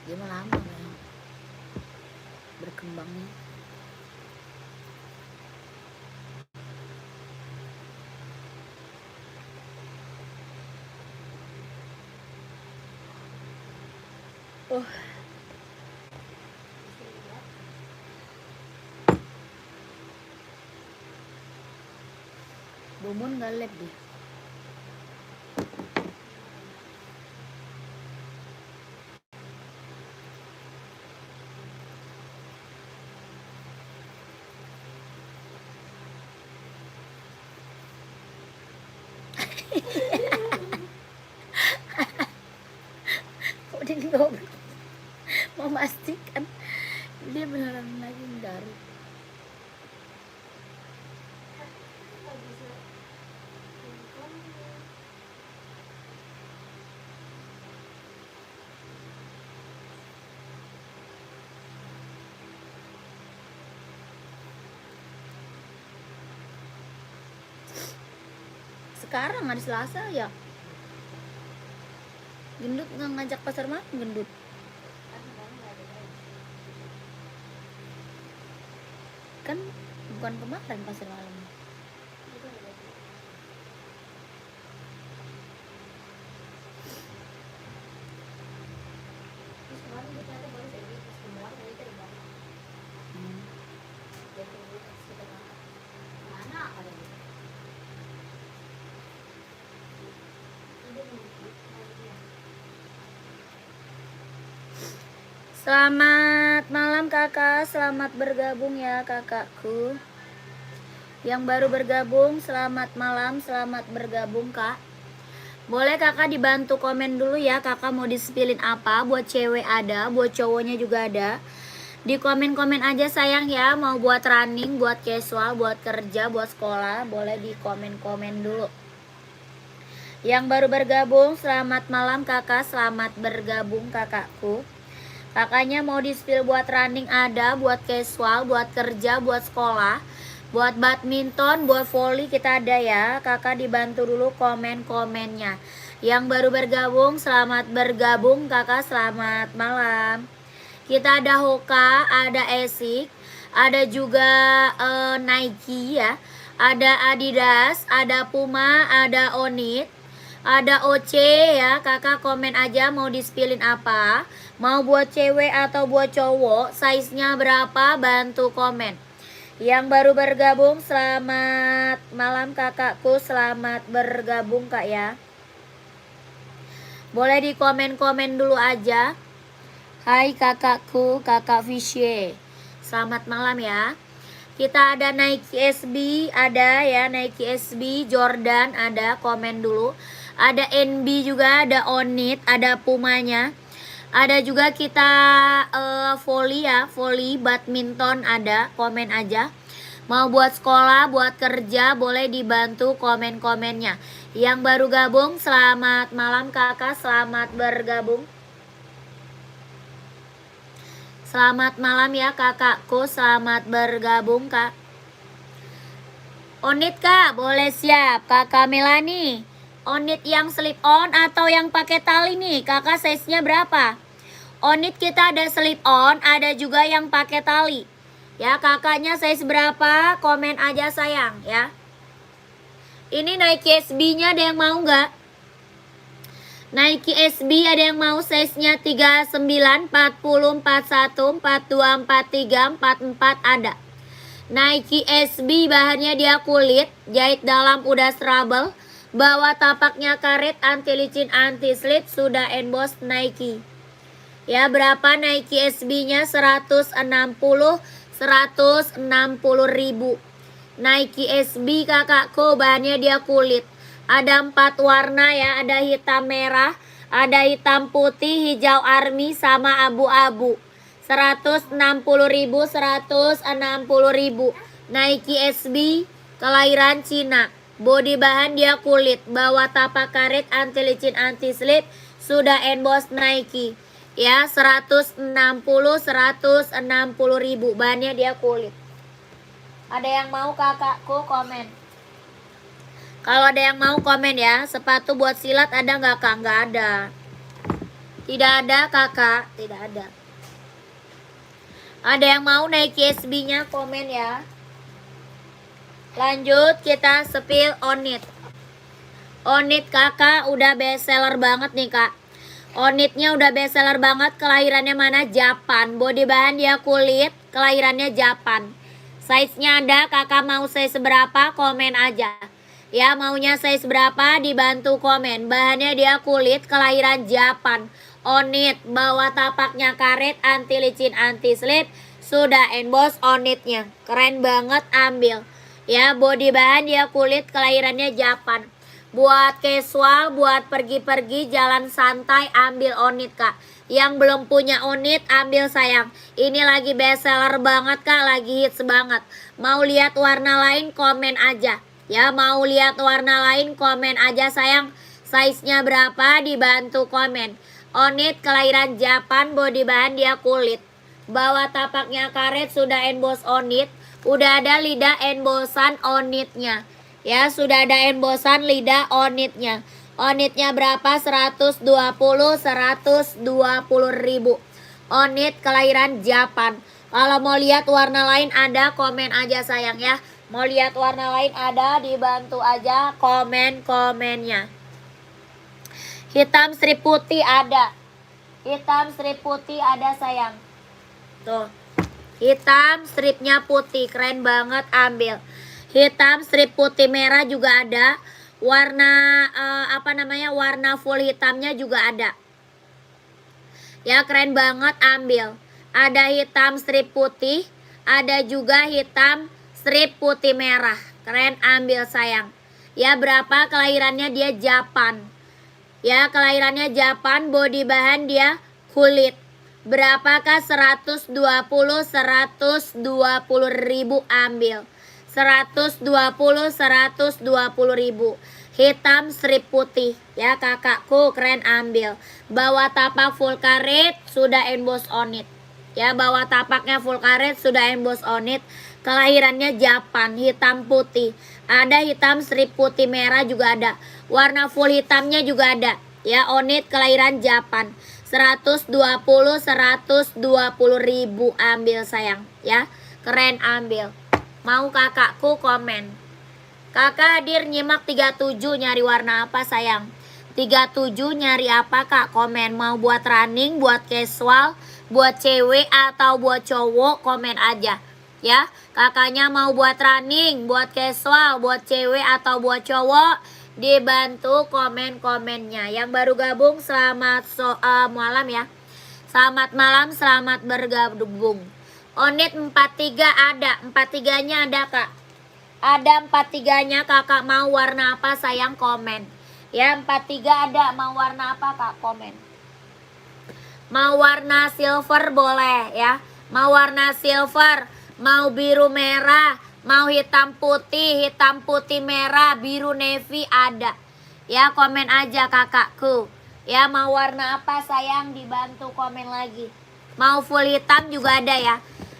Dia mah lama ya berkembangnya. Oh. Bumun nggak lab deh. Udin goblok memastikan dia beneran lagi dari. Sekarang hari Selasa ya. Gendut nggak ngajak pasar malam gendut. Kan bukan kemarin pasar malam. Selamat malam kakak, selamat bergabung ya kakakku. Yang baru bergabung, selamat malam, selamat bergabung kak. Boleh kakak dibantu komen dulu ya, kakak mau disipilin apa, buat cewek ada, buat cowoknya juga ada. Di komen-komen aja sayang ya, mau buat running, buat casual, buat kerja, buat sekolah, boleh di komen-komen dulu. Yang baru bergabung, selamat malam kakak, selamat bergabung kakakku. Kakaknya mau di-spill buat running ada, buat casual, buat kerja, buat sekolah, buat badminton, buat volley kita ada ya. Kakak dibantu dulu komen-komennya. Yang baru bergabung, selamat bergabung kakak, selamat malam. Kita ada Hoka, ada Esik, ada juga Nike ya, ada Adidas, ada Puma, ada Onit, ada OC ya. Kakak komen aja mau di-spillin apa, mau buat cewek atau buat cowok, size-nya berapa, bantu komen. Yang baru bergabung, selamat malam kakakku, selamat bergabung kak ya. Boleh di komen-komen dulu aja. Hai kakakku, kakak Fisye, selamat malam ya. Kita ada Nike SB, ada ya, Nike SB, Jordan ada, komen dulu. Ada NB juga, ada Onit, ada Pumanya. Ada juga kita volley ya, volley, badminton ada, komen aja. Mau buat sekolah, buat kerja, boleh dibantu komen-komennya. Yang baru gabung, selamat malam kakak, selamat bergabung. Selamat malam ya kakakku, selamat bergabung kak. Onit kak, boleh siap. Kakak Melani, onit yang slip on atau yang pakai tali nih, kakak size-nya berapa? Onit kita ada slip on, ada juga yang pakai tali. Ya, kakaknya size berapa? Komen aja sayang ya. Ini Nike SB-nya ada yang mau nggak? Nike SB ada yang mau size-nya 39, 40, 41, 42, 43, 44 ada. Nike SB bahannya dia kulit, jahit dalam udah strabel, bawah tapaknya karet, anti licin, anti slip, sudah emboss Nike. Ya, berapa Nike SB-nya? 160 ribu. Nike SB kakakku, bahannya dia kulit. Ada 4 warna ya, ada hitam merah, ada hitam putih, hijau army, sama abu-abu. 160 ribu, 160 ribu. Nike SB kelahiran Cina. Body bahan dia kulit, bawah tapak karet, anti licin, anti slip, sudah emboss Nike. Ya, 160 ribu, bahannya dia kulit. Ada yang mau kakakku komen? Kalau ada yang mau komen ya. Sepatu buat silat ada nggak kak? Nggak ada. Tidak ada kakak, tidak ada. Ada yang mau naik CSB-nya komen ya. Lanjut kita spill on it. On it kakak udah best seller banget nih kak. On it-nya udah best seller banget. Kelahirannya mana? Japan. Body bahan dia kulit. Kelahirannya Japan. Size-nya ada, kakak mau size berapa? Komen aja. Ya maunya size berapa? Dibantu komen. Bahannya dia kulit. Kelahiran Japan. On it, bawah tapaknya karet, anti licin, anti slip, sudah emboss on it-nya. Keren banget, ambil. Ya, body bahan dia kulit, kelahirannya Japan. Buat casual, buat pergi-pergi, jalan santai, ambil on it kak. Yang belum punya on it, ambil sayang. Ini lagi best seller banget kak, lagi hits banget. Mau lihat warna lain, komen aja. Ya, mau lihat warna lain, komen aja sayang. Size-nya berapa, dibantu komen. On it kelahiran Japan, body bahan dia kulit. Bawah tapaknya karet, sudah emboss on it. Udah ada lidah embossan on it-nya. Ya, sudah ada embossan lidah on it-nya. On it-nya berapa? 120 ribu. On it kelahiran Japan. Kalau mau lihat warna lain ada, komen aja sayang ya. Mau lihat warna lain ada, dibantu aja komen-komennya. Hitam strip putih ada. Hitam strip putih ada sayang. Tuh. Hitam stripnya putih. Keren banget, ambil. Hitam strip putih merah juga ada. Warna warna full hitamnya juga ada. Ya keren banget, ambil. Ada hitam strip putih. Ada juga hitam strip putih merah. Keren, ambil sayang. Ya berapa? Kelahirannya dia Japan. Ya kelahirannya Japan, body bahan dia kulit. Berapakah? 120 ribu, ambil. 120 ribu. Hitam strip putih. Ya kakakku, keren, ambil. Bawah tapak full karet, sudah emboss on it. Ya bawah tapaknya full karet, sudah emboss on it. Kelahirannya Japan, hitam putih. Ada hitam strip putih merah juga ada. Warna full hitamnya juga ada. Ya, on it kelahiran Japan. 120 ribu, ambil sayang. Ya, keren, ambil. Mau kakakku komen. Kakak hadir nyimak 37, nyari warna apa sayang? 37 nyari apa kak? Komen. Mau buat running, buat casual, buat cewek atau buat cowok, komen aja. Ya, kakaknya mau buat running, buat casual, buat cewek atau buat cowok, dibantu komen-komennya. Yang baru gabung selamat malam ya. Selamat malam, selamat bergabung. Onit 43 ada, 43-nya ada kak. Ada 43-nya, kakak mau warna apa sayang, komen. Ya 43 ada, mau warna apa kak, komen. Mau warna silver boleh ya. Mau warna silver, mau biru merah, mau hitam putih merah, biru navy ada. Ya komen aja kakakku. Ya mau warna apa sayang, dibantu komen lagi. Mau full hitam juga ada ya.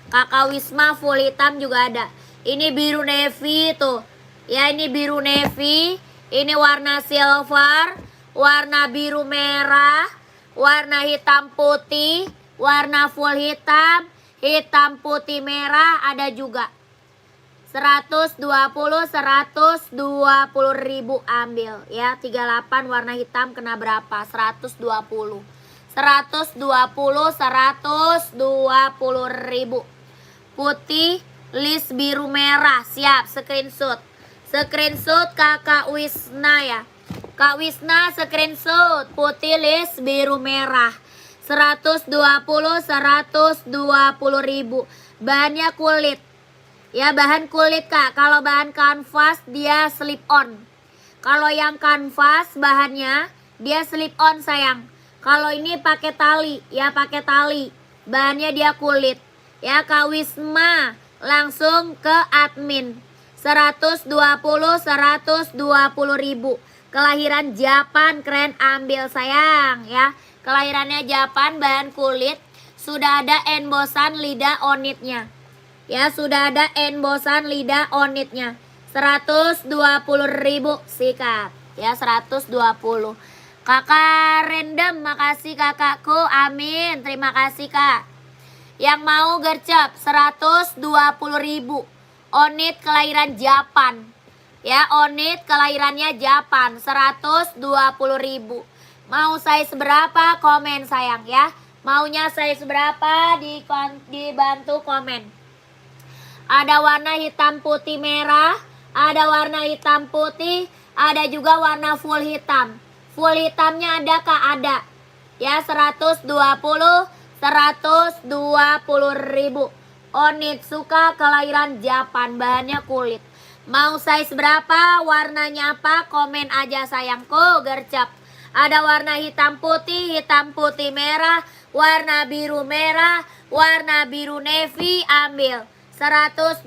Kakak Wisma full hitam juga ada. Ini biru navy tuh. Ya ini biru navy. Ini warna silver, warna biru merah, warna hitam putih, warna full hitam, hitam putih merah ada juga. 120 ribu, ambil ya. 38 warna hitam kena berapa? 120 ribu. Putih list biru merah, siap, screenshot. Screenshot kakak Wisna ya. Kak Wisna screenshot putih list biru merah. 120 ribu. Bahannya kulit. Ya bahan kulit kak. Kalau bahan kanvas dia slip on. Kalau yang kanvas bahannya dia slip on sayang. Kalau ini pakai tali, ya pakai tali. Bahannya dia kulit. Ya Kak Wisma langsung ke admin. 120 ribu. Kelahiran Japan, keren, ambil sayang ya. Kelahirannya Japan, bahan kulit. Sudah ada embossan lidah onitnya. Ya sudah ada embossan lidah onitnya. 120 ribu, sikat ya. 120. Kakak random, makasih kakakku, amin. Terima kasih kak. Yang mau gercep 120.000. Onit kelahiran Japan. Ya, onit kelahirannya Japan 120.000. Mau size berapa komen sayang ya. Maunya size berapa dibantu komen. Ada warna hitam putih merah, ada warna hitam putih, ada juga warna full hitam. Full hitamnya ada kak? Ada. Ya 120.000. Onitsuka kelahiran Japan, bahannya kulit. Mau size berapa, warnanya apa, komen aja sayangku, gercep. Ada warna hitam putih merah, warna biru merah, warna biru navy, ambil 120.000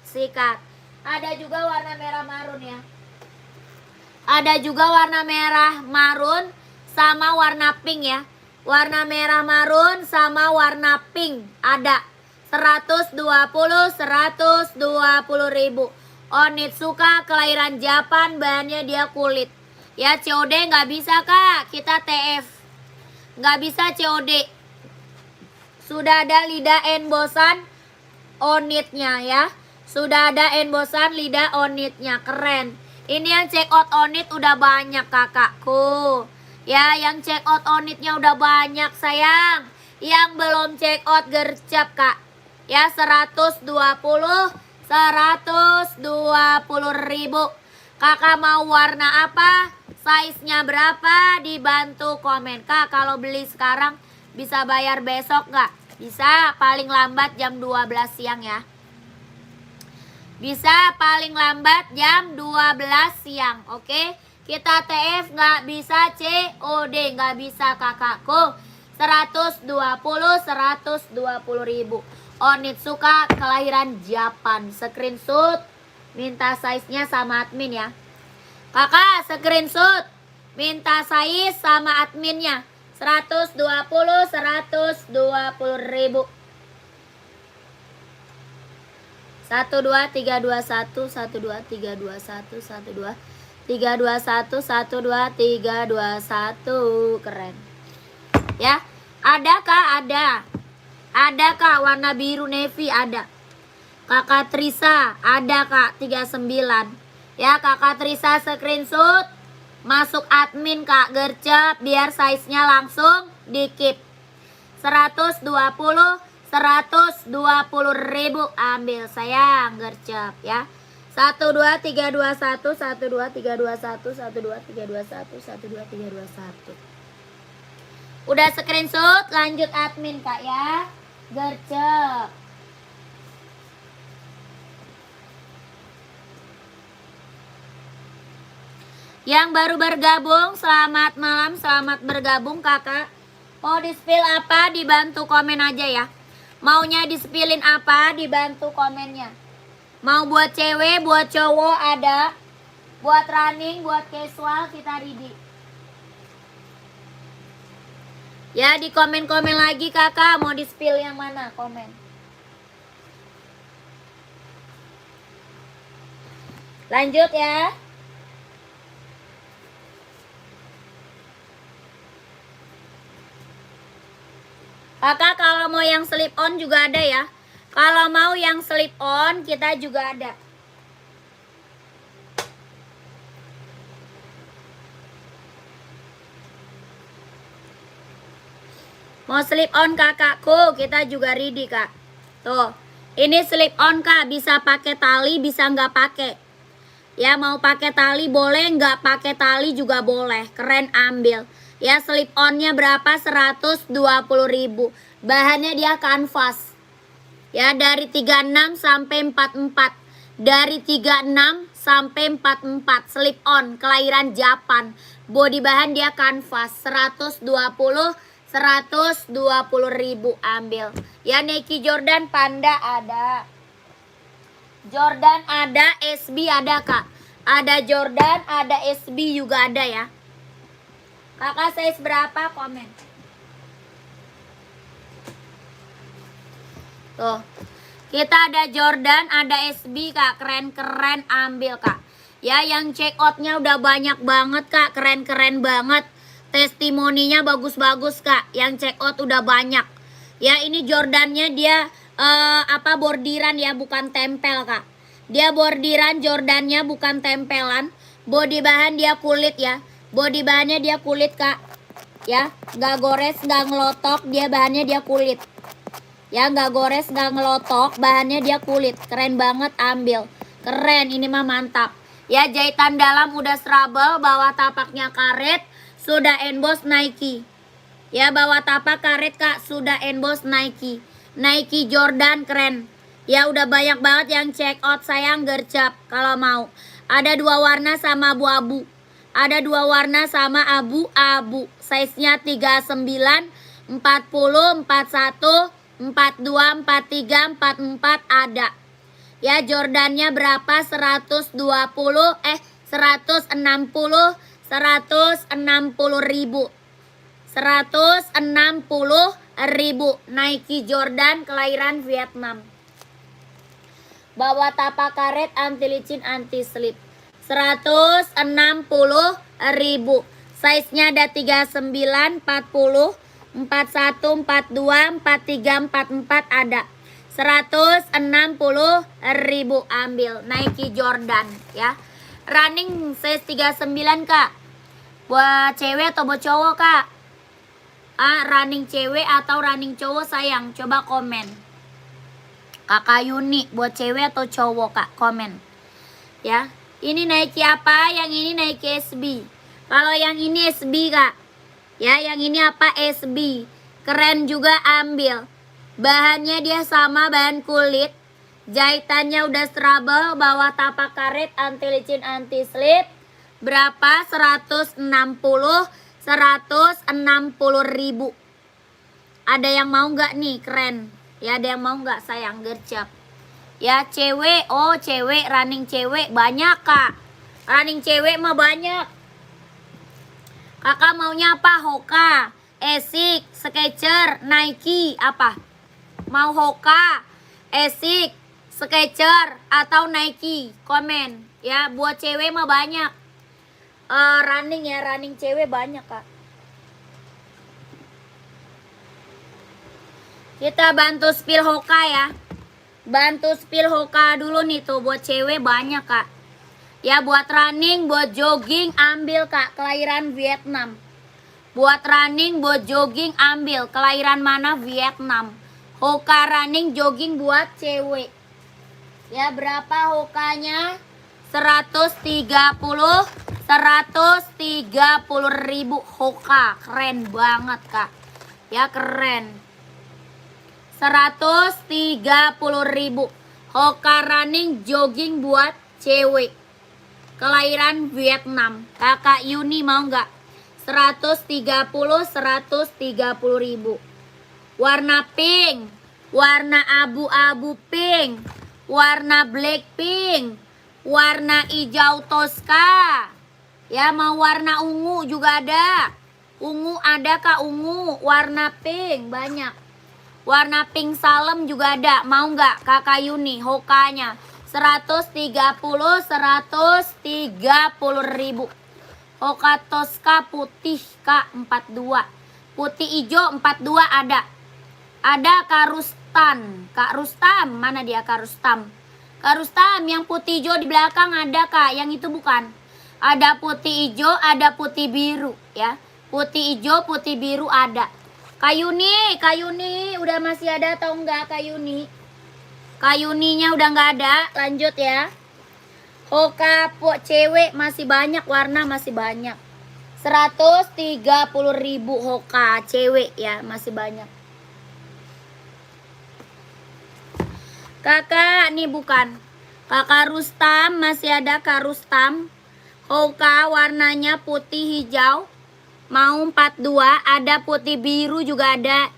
sikat. Ada juga warna merah marun ya. Ada juga warna merah marun sama warna pink ya. Warna merah marun sama warna pink ada. 120.000. Onitsuka kelahiran Japan, bahannya dia kulit. Ya COD nggak bisa kak, kita TF. Nggak bisa COD. Sudah ada lidah embosan onitnya ya. Sudah ada embosan lidah onitnya, keren. Ini yang check out onit udah banyak kakakku. Ya, yang check out onitnya udah banyak sayang. Yang belum check out gercep kak. Ya 120.000. Kakak mau warna apa? Size-nya berapa? Dibantu komen kak. Kalau beli sekarang bisa bayar besok nggak? Bisa, paling lambat jam 12 siang ya. Bisa paling lambat jam 12 siang. Oke, kita TF nggak bisa COD, nggak bisa kakakku. 120.000. Onitsuka kelahiran Japan. Screenshot, minta size-nya sama admin ya. Kakak screenshot, minta size sama adminnya. 120.000. 12321 12321 12321 12321. Keren ya. Ada kak? Ada kak warna biru navy ada. Kakak Trisa ada kak 39 ya. Kakak Trisa screenshot, masuk admin kak gercep biar size nya langsung di keep. 120.000 ambil sayang gercep ya. 12321 12321 12321 12321. Udah screenshot, lanjut admin kak ya. Gercep. Yang baru bergabung, selamat malam, selamat bergabung kakak. Mau di-spill apa, dibantu komen aja ya. Maunya di-spillin apa, dibantu komennya. Mau buat cewek, buat cowok ada. Buat running, buat casual, kita ready. Ya, di komen-komen lagi kakak, mau di-spill yang mana, komen. Lanjut ya. Kakak kalau mau yang slip on juga ada ya. Kalau mau yang slip on kita juga ada. Mau slip on kakakku, kita juga ready kak. Tuh, ini slip on kak, bisa pakai tali, bisa nggak pakai. Ya mau pakai tali boleh, nggak pakai tali juga boleh. Keren, ambil. Ya slip onnya berapa? 120.000. Bahannya dia kanvas. Ya dari 36 sampai 44. Dari 36 sampai 44. Slip on kelahiran Japan. Body bahan dia kanvas. 120.000 ambil. Ya Nike Jordan Panda ada. Jordan ada, SB ada kak. Ada Jordan, ada SB juga ada ya. Kakak size berapa? Komen. Tuh. Kita ada Jordan, ada SB kak. Keren-keren ambil kak. Ya, yang check outnya udah banyak banget Kak, keren-keren banget. Testimoninya bagus-bagus Kak, yang check out udah banyak. Ya, ini Jordannya dia bordiran ya, bukan tempel Kak. Dia bordiran, Jordannya bukan tempelan. Body bahan dia kulit ya. Body bahannya dia kulit Kak. Ya, nggak gores, nggak ngelotok, dia bahannya dia kulit. Ya, nggak gores, nggak ngelotok, bahannya dia kulit. Keren banget, ambil. Keren, ini mah mantap. Ya, jahitan dalam udah trouble, bawah tapaknya karet, sudah emboss Nike. Ya, bawah tapak karet Kak, sudah emboss Nike. Nike Jordan keren. Ya, udah banyak banget yang check out, sayang gercep kalau mau. Ada 2 warna sama abu-abu. Ada 2 warna sama abu-abu. Size-nya 39, 40, 41, 42, 43, 44 ada. Ya, Jordannya berapa? 160 ribu. 160 ribu. Nike Jordan kelahiran Vietnam. Bawah tapak karet, anti licin, anti slip. 160 ribu. Size-nya ada 39, 40, 41, 42, 43, 44 ada. 160 ribu, ambil Nike Jordan ya. Running size 39 Kak. Buat cewek atau buat cowok Kak? Running cewek atau running cowok sayang? Coba komen. Kakak Yuni, buat cewek atau cowok Kak? Komen. Ya. Ini Nike apa? Yang ini Nike SB. Kalau yang ini SB Kak. Ya, yang ini apa? SB. Keren juga, ambil. Bahannya dia sama, bahan kulit. Jahitannya udah trouble, bawah tapak karet, anti licin, anti slip. Berapa? 160 ribu. Ada yang mau nggak nih? Keren. Ya, ada yang mau nggak sayang? Gercep. Ya, cewek. Oh, cewek, running cewek banyak Kak. Running cewek mah banyak. Kakak maunya apa? Hoka, Asics, Skechers, Nike, apa? Mau Hoka, Asics, Skechers, atau Nike? Komen. Ya, buat cewek mah banyak. Running ya, running cewek banyak Kak. Kita bantu spill Hoka ya. Bantu spill Hoka dulu nih tuh, buat cewek banyak Kak. Ya, buat running, buat jogging, ambil Kak, kelahiran Vietnam. Buat running, buat jogging, ambil. Kelahiran mana? Vietnam. Hoka running, jogging buat cewek. Ya, berapa Hokanya? 130 ribu Hoka. Keren banget Kak. Ya, keren. 130 ribu. Hoka running, jogging buat cewek. Kelahiran Vietnam. Kakak Yuni mau nggak? 130 ribu. Warna pink, warna abu-abu pink, warna black pink, warna hijau Tosca. Ya, mau warna ungu juga ada. Ungu ada Kak, ungu. Warna pink banyak. Warna pink salem juga ada. Mau nggak Kakak Yuni? Hokanya 130 ribu. Hoka Tosca putih Kak 42. Putih hijau 42 ada. Ada Kak Rustam. Kak Rustam, mana dia Kak Rustam? Kak Rustam yang putih hijau di belakang ada Kak, yang itu bukan. Ada putih hijau, ada putih biru ya. Putih hijau, putih biru ada. Kak Yuni udah masih ada atau enggak Kak Yuni? Kak Yuninya udah nggak ada, lanjut ya. Hoka cewek masih banyak, warna masih banyak. 130 ribu Hoka cewek ya, masih banyak. Kakak, nih bukan. Kakak Rustam, masih ada Kak Rustam. Hoka warnanya putih hijau. Mau 42, ada putih biru juga ada.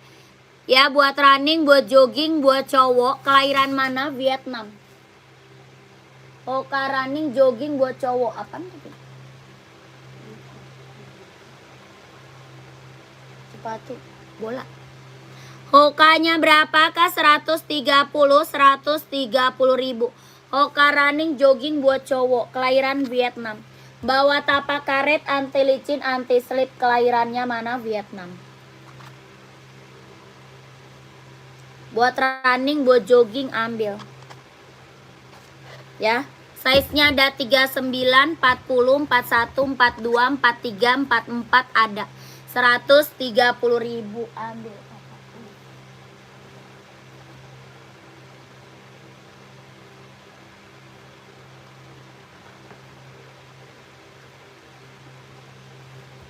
Ya, buat running, buat jogging, buat cowok. Kelahiran mana? Vietnam. Hoka running, jogging buat cowok. Apaan itu? Sepatu bola. Hokanya berapa Kak? 130 ribu. Hoka running jogging buat cowok, kelahiran Vietnam. Bawa tapak karet, anti licin, anti slip, kelahirannya mana? Vietnam. Buat running, buat jogging ambil. Ya, size-nya ada 39, 40, 41, 42, 43, 44 ada. 130.000 ambil.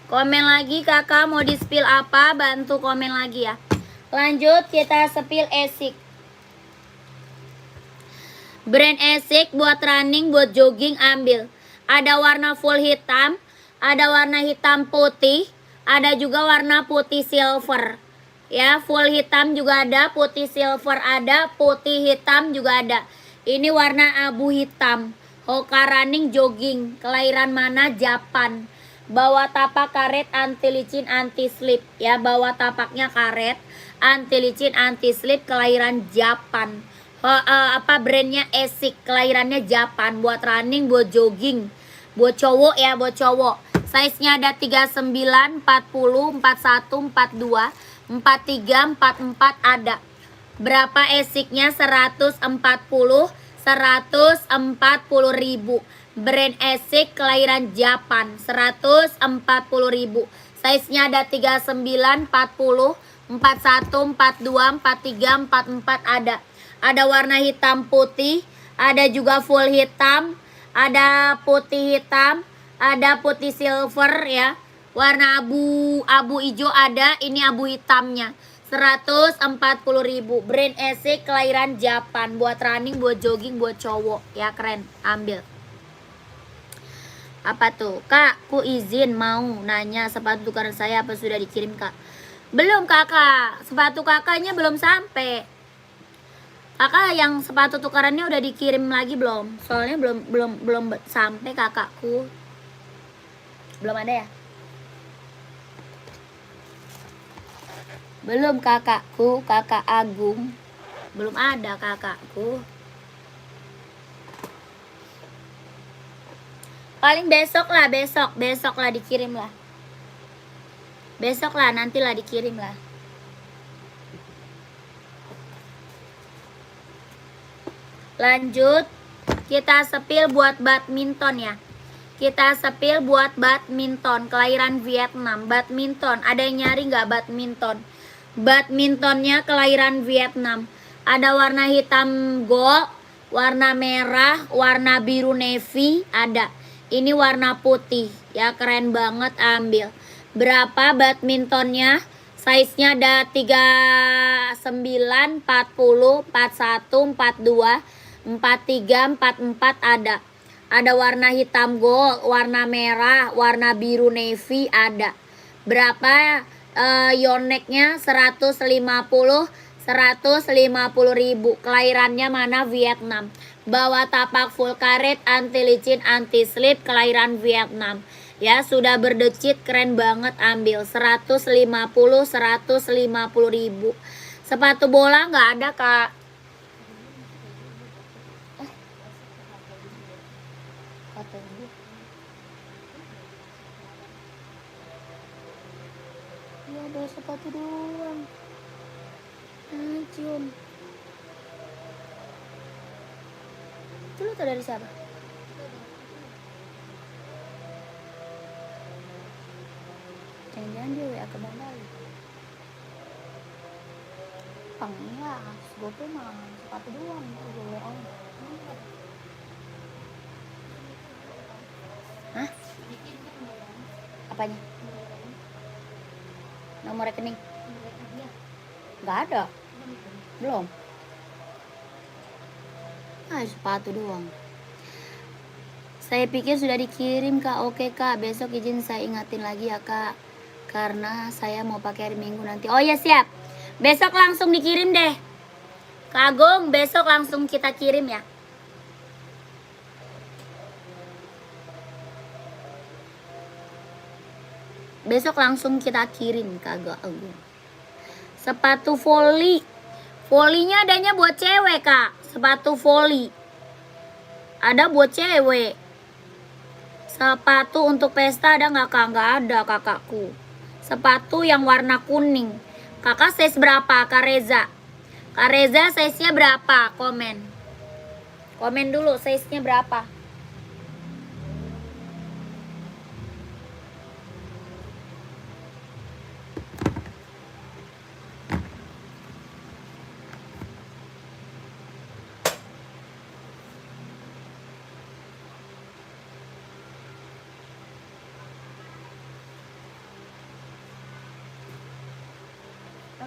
Komen lagi kakak, mau di spill apa? Bantu komen lagi ya. Lanjut kita spill Esik. Brand Esik buat running, buat jogging ambil. Ada warna full hitam, ada warna hitam putih, ada juga warna putih silver. Ya, full hitam juga ada, putih silver ada, putih hitam juga ada. Ini warna abu hitam. Hoka running jogging, kelahiran mana? Japan. Bawa tapak karet, anti licin, anti slip. Ya, bawa tapaknya karet, anti licin, anti slip, kelahiran Japan. Brandnya Esik, kelahirannya Japan. Buat running, buat jogging, buat cowok ya, buat cowok. Size-nya ada 39, 40, 41, 42, 43, 44 ada. Berapa Esiknya? 140, 140.000. Brand Esik, kelahiran Japan, 140.000. Size-nya ada 39, 40, 41, 42, 43, 44 ada. Ada warna hitam putih, ada juga full hitam, ada putih hitam, ada putih silver ya. Warna abu hijau ada, ini abu hitamnya. 140.000. Brand Esik, kelahiran Japan. Buat running, buat jogging, buat cowok ya, keren. Ambil. Apa tuh? Kak, ku izin mau nanya sepatu tukaran saya apa sudah dikirim kak? Belum kakak, sepatu kakaknya belum sampai. Kakak yang sepatu tukarannya udah dikirim lagi belum? Soalnya belum sampai kakakku. Belum ada ya? Belum kakakku, kakak Agung. Belum ada kakakku. Paling besok lah dikirim lah. Besok lah, nantilah dikirim lah. Lanjut, kita spill buat badminton ya. Kita spill buat badminton, kelahiran Vietnam. Badminton, ada yang nyari nggak badminton? Badmintonnya kelahiran Vietnam. Ada warna hitam gold, warna merah, warna biru navy ada. Ini warna putih ya, keren banget, ambil. Berapa badmintonnya? Size-nya ada 39, 40, 41, 42, 43, 44 ada. Ada warna hitam gold, warna merah, warna biru navy ada. Berapa Yonex-nya? 150.000. Kelahirannya mana? Vietnam. Bawa tapak full karet, anti licin, anti slip, kelahiran Vietnam. Ya, sudah berdecit, keren banget, ambil. 150.000. Sepatu bola nggak ada kak. Ya, ada sepatu doang. Cium. Itu lu tau dari siapa? Jangan-jangan dia WA ke Bang Bali. Enggak, gue tuh mah sepatu doang. Gue WA. Hah? Apanya? Nomor rekening? Nggak ada. Belum. Sepatu doang. Saya pikir sudah dikirim kak. Oke kak, besok izin saya ingatin lagi ya kak, karena saya mau pakai hari Minggu nanti. Oh ya siap, besok langsung dikirim deh Kak Agung. Besok langsung kita kirim ya. Besok langsung kita kirim Kak Agung. Sepatu volley. Volley-nya adanya buat cewek kak. Sepatu volley. Ada buat cewek. Sepatu untuk pesta ada nggak kak? Nggak ada kakakku. Sepatu yang warna kuning. Kakak size berapa Kak Reza? Kak Reza size-nya berapa? Komen. Komen dulu size-nya berapa?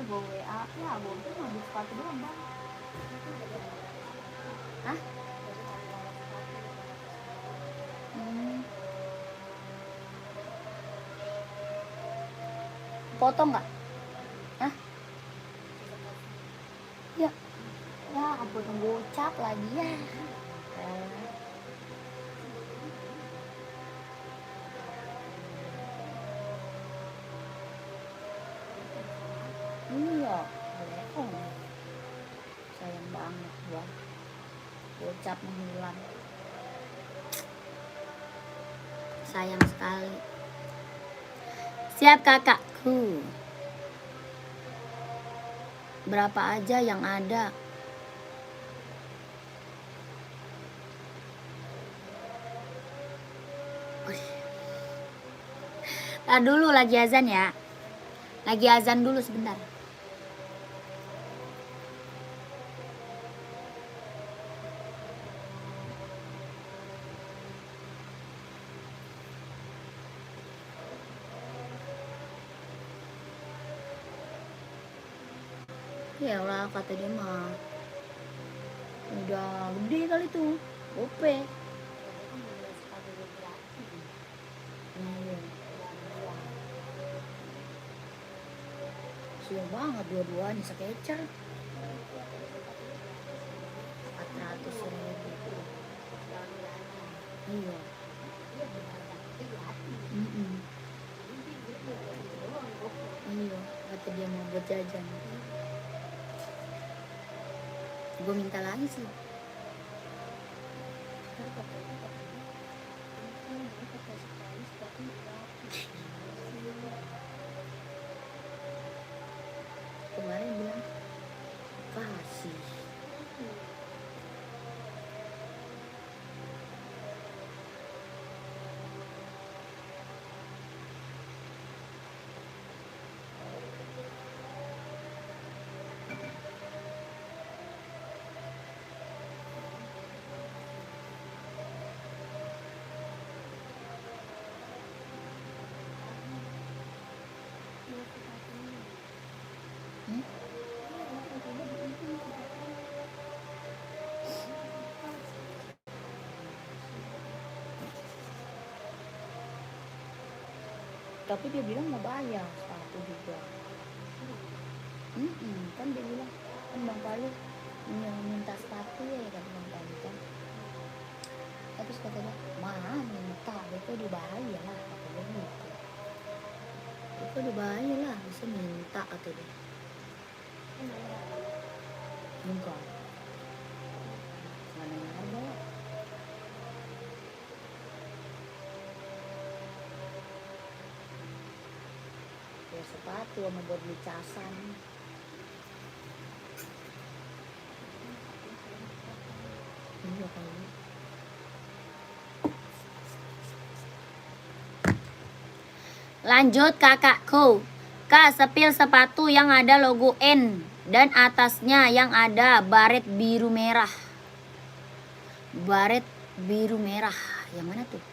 Gue WA ya, gue tuh ngambil sepatu doang bang. Hah? Foto nggak? Hah? Ya, ya ampun ngucap lagi ya. Iya, bohong. Sayang banget gua. Gocap menghilang. Sayang sekali. Siap kakakku. Berapa aja yang ada? Tar dulu lagi azan ya. Lagi azan dulu sebentar. Ya lah kata dia mah udah gede kali tuh, OP. Sudah banget dua-duanya Skechers 400.000. Iya. Iya, kata dia mau buat jajan. Gue minta lagi sih. Kemarin bilang kasih. Tapi dia bilang mau bayar sepatu juga. Kan dia bilang kan Bang Palu minta sepatu ya kan Bang Palu kan. Terus katanya mana minta itu dibayar lah kata dia gitu. Itu dibayar lah bisa minta kata dia. Enggak. Mana ada. Ya sepatu sama buat beli casan. Iya kali. Lanjut kakakku. Kak, sepil sepatu yang ada logo N dan atasnya yang ada baret biru merah. Baret biru merah. Yang mana tuh?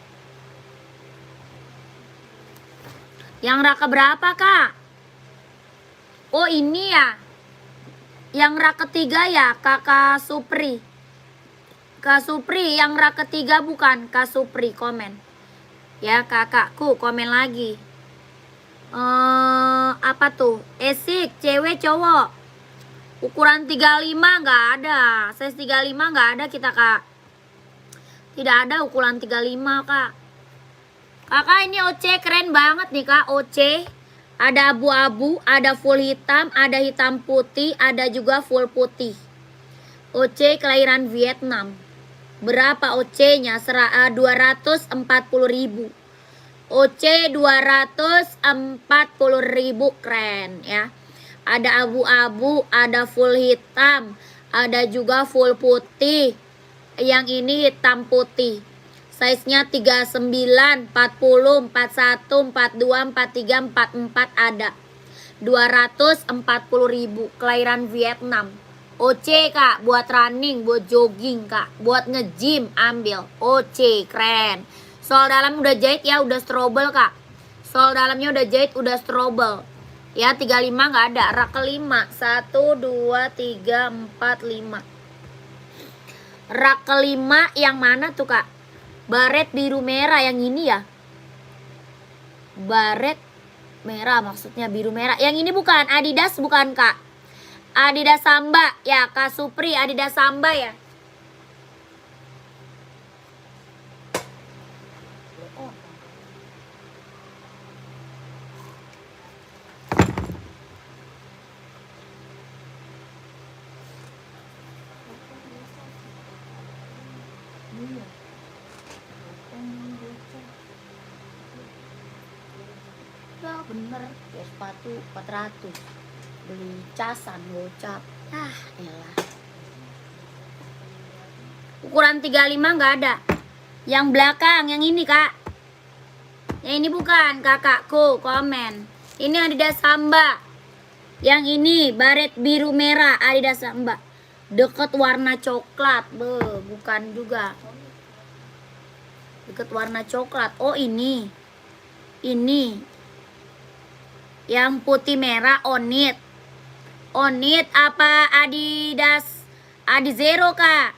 Yang raka berapa kak? Oh ini ya. Yang rak ketiga ya kakak Supri. Kak Supri yang rak ketiga bukan? Kak Supri komen. Ya kakakku komen lagi. Apa tuh? Esik cewek cowok. Ukuran 35 nggak ada. Size 35 nggak ada kita kak. Tidak ada ukuran 35 kak. Kakak ini OC keren banget nih kak. OC ada abu-abu, ada full hitam, ada hitam putih, ada juga full putih. OC kelahiran Vietnam. Berapa OC-nya? 240.000. OC 240.000, keren ya. Ada abu-abu, ada full hitam, ada juga full putih. Yang ini hitam putih. Size-nya 39, 40, 41, 42, 43, 44 ada. 240.000, kelahiran Vietnam. OC kak, buat running, buat jogging kak, buat nge-gym ambil. OC, keren. Sol dalam udah jahit ya, udah strobel kak. Sol dalamnya udah jahit, udah strobel. Ya 35 nggak ada. Rak kelima 1, 2, 3, 4, 5. Rak kelima yang mana tuh kak? Baret biru merah yang ini ya. Baret merah maksudnya biru merah. Yang ini bukan Adidas bukan kak? Adidas Samba ya kak Supri, Adidas Samba ya. Ya bener ya, sepatu 400 beli casan gocap. Elah. Ukuran 35 nggak ada. Yang belakang yang ini kak. Yang ini bukan kakakku komen. Ini Adidas Samba. Yang ini baret biru merah Adidas Samba. Deket warna coklat. Bukan juga. Deket warna coklat. Oh ini. Ini. Yang putih merah Onit. Onit apa Adidas? Adizero kak.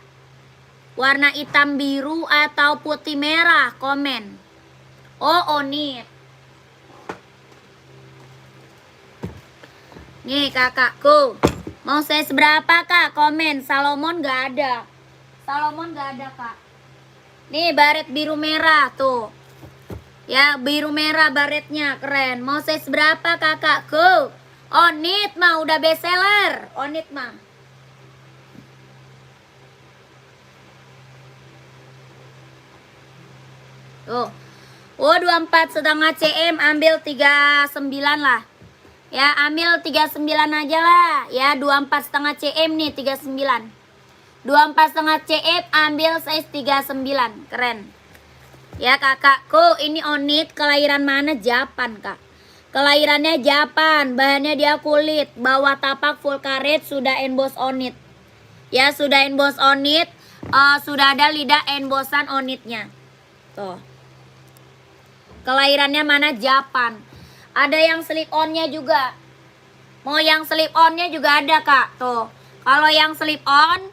Warna hitam biru atau putih merah? Komen. Oh Onit. Nih kakakku. Mau saya seberapa kak? Komen. Salomon gak ada. Salomon gak ada kak. Nih baret biru merah tuh. Ya biru merah baretnya keren. Mau saya seberapa kakakku? Onit mah udah best seller. Onit mah. Tuh. Oh 24 setengah cm ambil 39 lah. Ya ambil 39 aja lah. Ya 24 setengah cm nih 39. 24 setengah cm ambil size 39. Keren. Ya kakakku ini Onit kelahiran mana? Japan kak. Kelahirannya Japan. Bahannya dia kulit. Bawah tapak full karet. Sudah emboss Onit. Ya sudah emboss Onit. Sudah ada lidah embossan Onitnya. Tuh. Kelahirannya mana? Japan. Ada yang slip onnya juga. Mau yang slip onnya juga ada kak. Tuh. Kalau yang slip on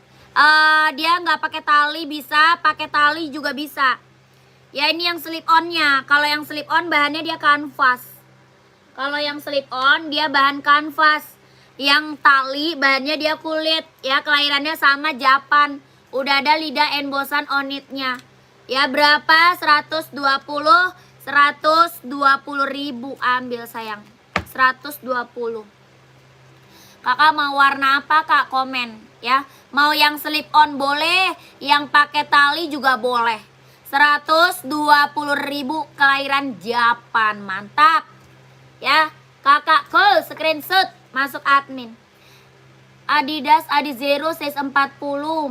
dia nggak pakai tali bisa. Pakai tali juga bisa. Ya ini yang slip onnya. Kalau yang slip on bahannya dia kanvas. Kalau yang slip on dia bahan kanvas. Yang tali bahannya dia kulit. Ya kelahirannya sama Japan. Udah ada lidah embossan Onitnya. Ya berapa? 120. 120.000 ambil sayang. 120. Kakak mau warna apa kak? Komen ya. Mau yang slip on boleh. Yang pakai tali juga boleh. 120.000 kelahiran Japan. Mantap. Ya, kakakku screenshot masuk admin. Adidas Adizero size 40, 41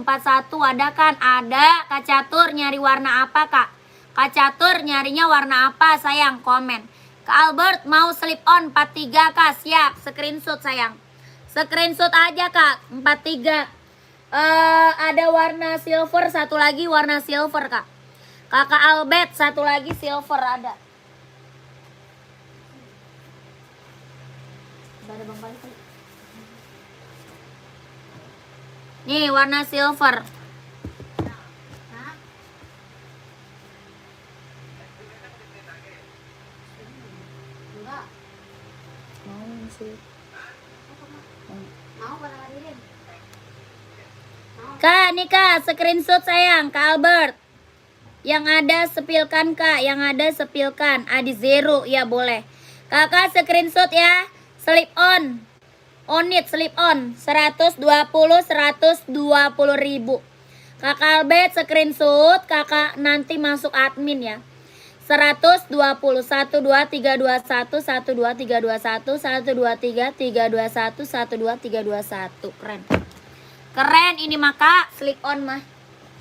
ada kan? Ada. Kak Catur nyari warna apa kak? Kak Catur nyarinya warna apa sayang? Komen. Kak Albert mau slip on 43 kak? Siap, screenshot sayang. Screenshot aja kak, 43. Ada warna silver, satu lagi warna silver kak. Kakak Albert satu lagi silver ada. Ada Bang Balik. Nih warna silver. Kak, nih kak, screenshot sayang, Kak Albert. Yang ada sepilkan kak, yang ada sepilkan. Adizero ya boleh. Kakak screenshot ya. Slip on. Onit slip on 120.000. Kakak Albert screenshot, kakak nanti masuk admin ya. 120 12321 12321 123 321 12321. Keren. Keren ini maka slip on mah.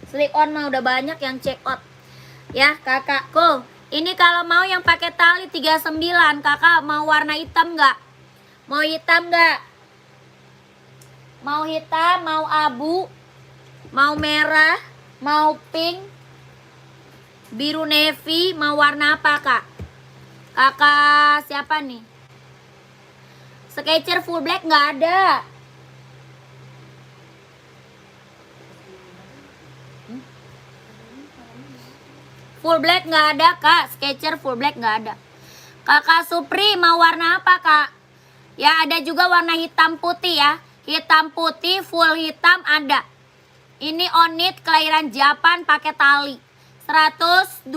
Slip on mah udah banyak yang check out. Ya, kakakku. Ini kalau mau yang pakai tali 39, kakak mau warna hitam nggak? Mau hitam nggak? Mau hitam, mau abu, mau merah, mau pink, biru navy, mau warna apa kak? Kakak siapa nih? Sketcher full black nggak ada. Full black nggak ada kak. Sketcher full black nggak ada. Kakak Supri mau warna apa kak? Ya ada juga warna hitam putih ya. Hitam putih, full hitam ada. Ini onit kelahiran Japan pakai tali. 120.000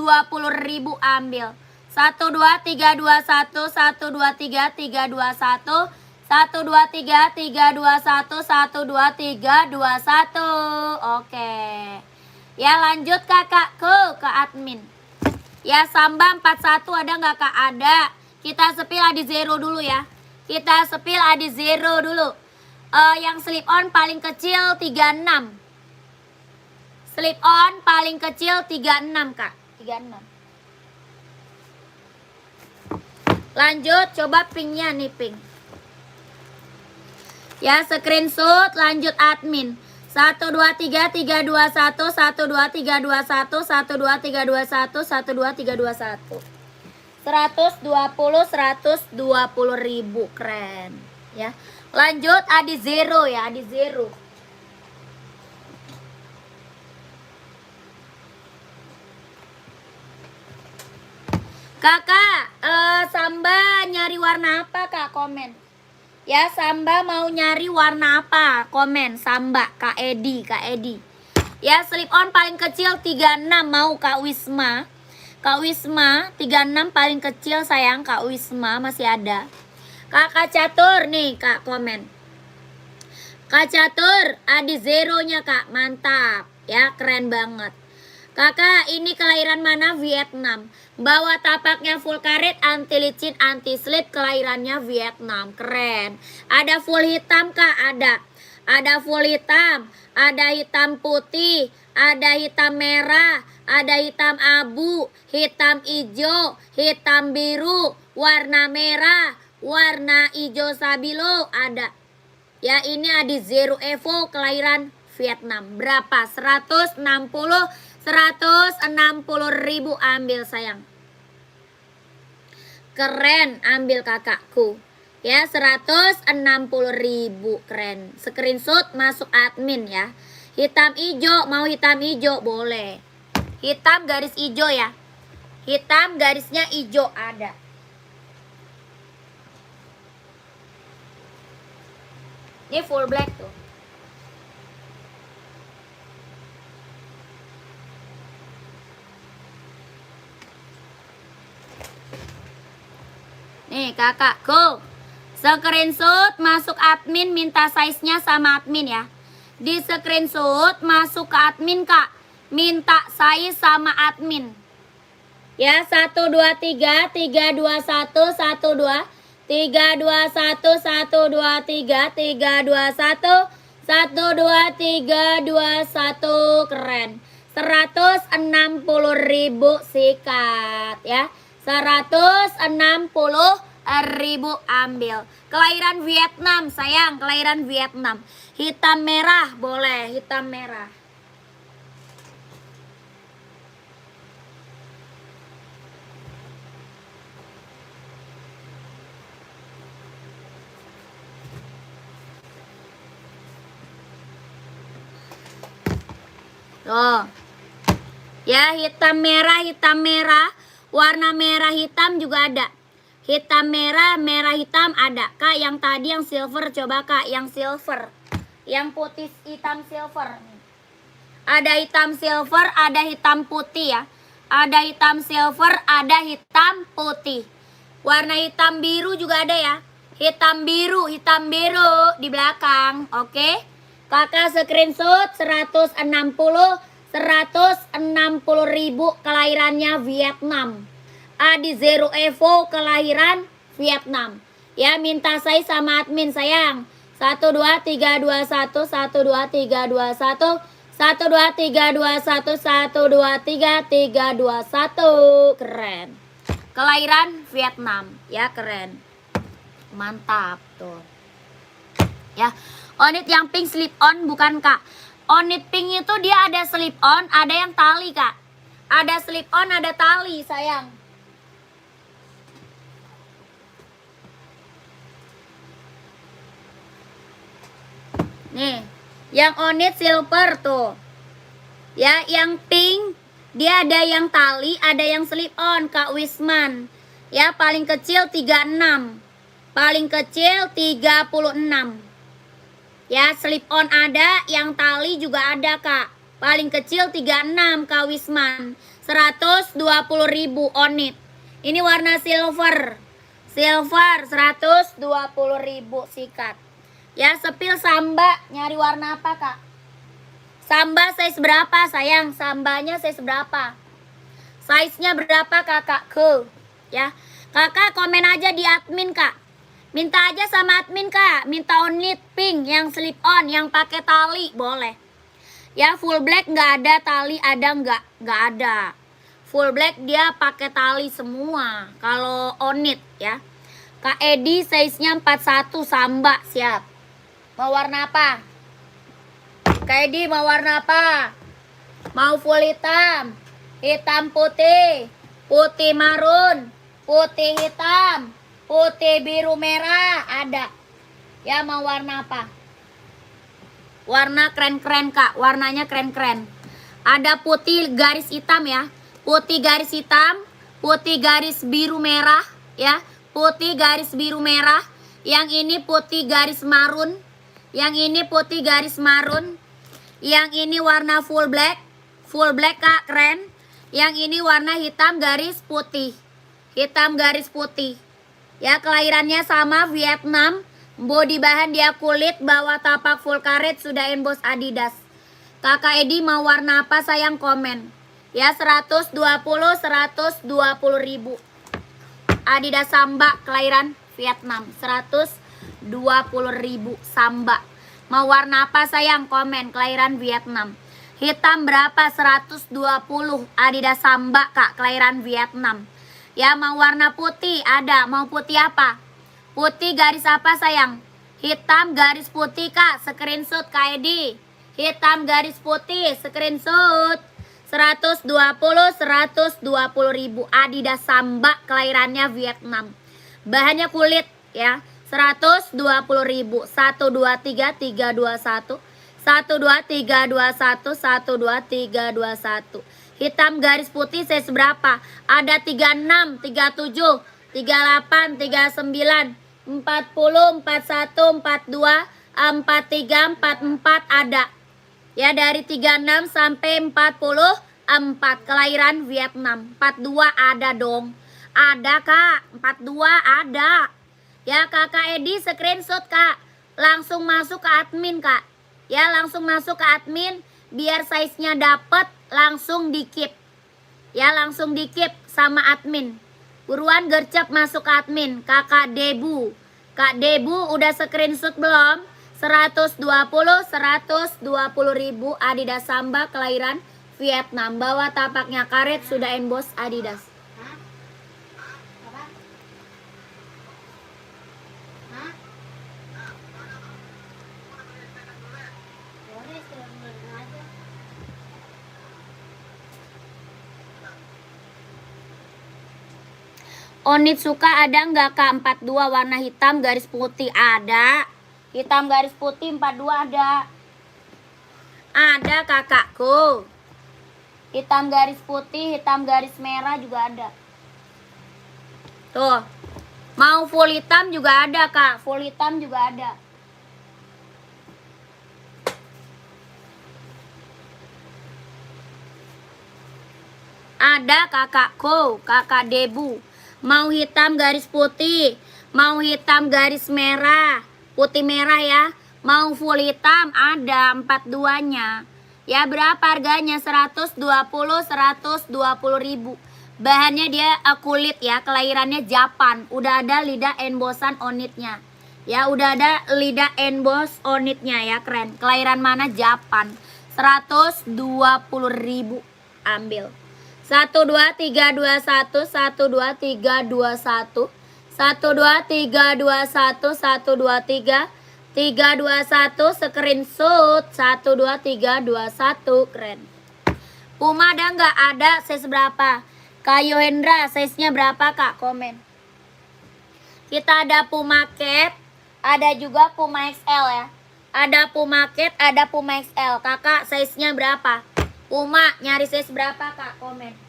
ambil. 12321 123 321 123 321 123 21. Oke. Ya lanjut kakakku ke admin. Ya Samba 41 ada nggak kak? Ada. Kita sepil adi zero dulu ya. Kita sepil adi zero dulu. Yang slip on paling kecil 36. Slip on paling kecil 36 kak. 36. Lanjut coba pinknya nih pink. Ya screenshot lanjut admin. 123 321 123 21 123 21 123 21. 120 keren ya. Lanjut adi zero ya, adi zero. Kakak, Samba nyari warna apa kak? Komen. Ya, Samba mau nyari warna apa? Komen, Samba, Kak Edi, Kak Edi. Ya, slip on paling kecil 36 mau Kak Wisma. Kak Wisma, 36 paling kecil sayang, Kak Wisma masih ada. Kakak Catur nih, Kak komen. Kak Catur, adi zeronya Kak, mantap. Ya, keren banget. Kakak, ini kelahiran mana? Vietnam. Bawa tapaknya full karet, anti licin, anti slip, kelahirannya Vietnam. Keren. Ada full hitam kak? Ada. Ada full hitam, ada hitam putih, ada hitam merah, ada hitam abu, hitam hijau, hitam biru, warna merah, warna hijau sabilo ada. Ya ini adi Zero Evo kelahiran Vietnam. Berapa? 160 ribu ambil sayang. Keren ambil kakakku. Ya 160 ribu keren. Screenshot masuk admin ya. Hitam hijau, mau hitam hijau boleh. Hitam garis hijau ya. Hitam garisnya hijau ada. Ini full black tuh. Nih kakakku, screenshot masuk admin, minta size-nya sama admin ya. Di screenshot masuk ke admin kak, minta size sama admin. Ya 1 2 3 3 2 1 1 2 3 2 1 1 2 3 3 2 1 1 2 3 2 1 keren. 160 ribu sikat ya. 160 ribu ambil. Kelahiran Vietnam sayang, kelahiran Vietnam. Hitam merah boleh, hitam merah. Tuh. Ya hitam merah, warna merah hitam juga ada. Hitam merah, merah hitam ada. Kak yang tadi yang silver coba kak, yang silver. Yang putih hitam silver. Ada hitam silver, ada hitam putih ya. Ada hitam silver, ada hitam putih. Warna hitam biru juga ada ya. Hitam biru di belakang, oke? Kakak screenshot 160.000 kelahirannya Vietnam. Adi Zero Evo kelahiran Vietnam. Ya, minta saya sama admin sayang. 12321 12321 12321 12321. Keren. Kelahiran Vietnam, ya keren. Mantap tuh. Ya, onit yang pink slip on bukan Kak. Onit pink itu dia ada slip on, ada yang tali Kak. Ada slip on, ada tali sayang. Nih, yang onit silver tuh. Ya, yang pink dia ada yang tali, ada yang slip on Kak Wisman. Ya, paling kecil 36. Paling kecil 36. Ya, slip on ada, yang tali juga ada Kak. Paling kecil 36 Kak Wisman. 120.000 onit. Ini warna silver. Silver 120.000 sikat. Ya, sepil samba, nyari warna apa Kak? Samba size berapa sayang? Sambanya size berapa? Size-nya berapa kakakku? Ya, kakak komen aja di admin Kak. Minta aja sama admin Kak. Minta onit pink yang slip on, yang pakai tali boleh. Ya, full black nggak ada, tali ada nggak ada. Full black dia pakai tali semua. Kalau onit ya. Kak Edi size-nya 41 samba siap. Mau warna apa? Kak Edi mau warna apa? Mau full hitam, hitam putih, putih marun, putih hitam, putih biru merah ada. Ya, mau warna apa? Warna keren-keren Kak, warnanya keren-keren. Ada putih garis hitam ya. Putih garis hitam, putih garis biru merah ya. Putih garis biru merah. Yang ini putih garis marun. Yang ini putih garis marun. Yang ini warna full black. Full black Kak, keren. Yang ini warna hitam garis putih. Hitam garis putih. Ya, kelahirannya sama Vietnam. Body bahan dia kulit, bawah tapak full karet, sudah emboss Adidas. Kakak Edi mau warna apa sayang komen. Ya, 120.000 Adidas Samba kelahiran Vietnam. 120.000 Samba. Mau warna apa sayang komen, kelahiran Vietnam. Hitam berapa? 120 Adidas Samba Kak, kelahiran Vietnam. Ya, mau warna putih ada. Mau putih apa? Putih garis apa sayang? Hitam garis putih Kak, screenshot Kak Edi. Hitam garis putih, screenshot. 120.000 Adidas Samba kelahirannya Vietnam. Bahannya kulit ya. 120.000. 123.321 123.321 123.321. Hitam garis putih size berapa? Ada 36, 37, 38, 39, 40, 41, 42, 43, 44 ada. Ya, dari 36 sampai 44 kelahiran Vietnam. 42 ada dong. Ada Kak, 42 ada. Ya, Kakak Edi screenshot Kak. Langsung masuk ke admin Kak. Ya, langsung masuk ke admin. Biar size-nya dapet, langsung di-keep. Ya, langsung di-keep sama admin. Buruan gercep masuk ke admin. Kakak Debu. Kak Debu udah screenshot belum? 120.000 Adidas Samba kelahiran Vietnam. Bawah tapaknya karet, sudah emboss Adidas. Onit suka ada nggak Kak? 42 warna hitam garis putih ada. Hitam garis putih 42 ada. Ada kakakku. Hitam garis putih, hitam garis merah juga ada. Tuh. Mau full hitam juga ada Kak. Full hitam juga ada. Ada kakakku, Kakak Debu. Mau hitam garis putih, mau hitam garis merah, putih merah ya. Mau full hitam ada 42-nya. Ya berapa harganya? 120 ribu. Bahannya dia kulit ya, kelahirannya Japan. Udah ada lidah embosan onitnya. Ya udah ada lidah emboss onitnya ya, keren. Kelahiran mana? Japan. 120 ribu. Ambil. 1 2 3 2 1 1 2 3 2 1 1 2 3 2 1 1 2 3 3 2 1 screenshot 1 2 3 2 1. Keren. Puma ada nggak? Ada. Size berapa? Kak Yohendra, size-nya berapa Kak? Komen. Kita ada Puma Cat, ada juga Puma XL ya. Ada Puma Cat, ada Puma XL. Kakak size-nya berapa? Puma nyari size berapa Kak? Komen.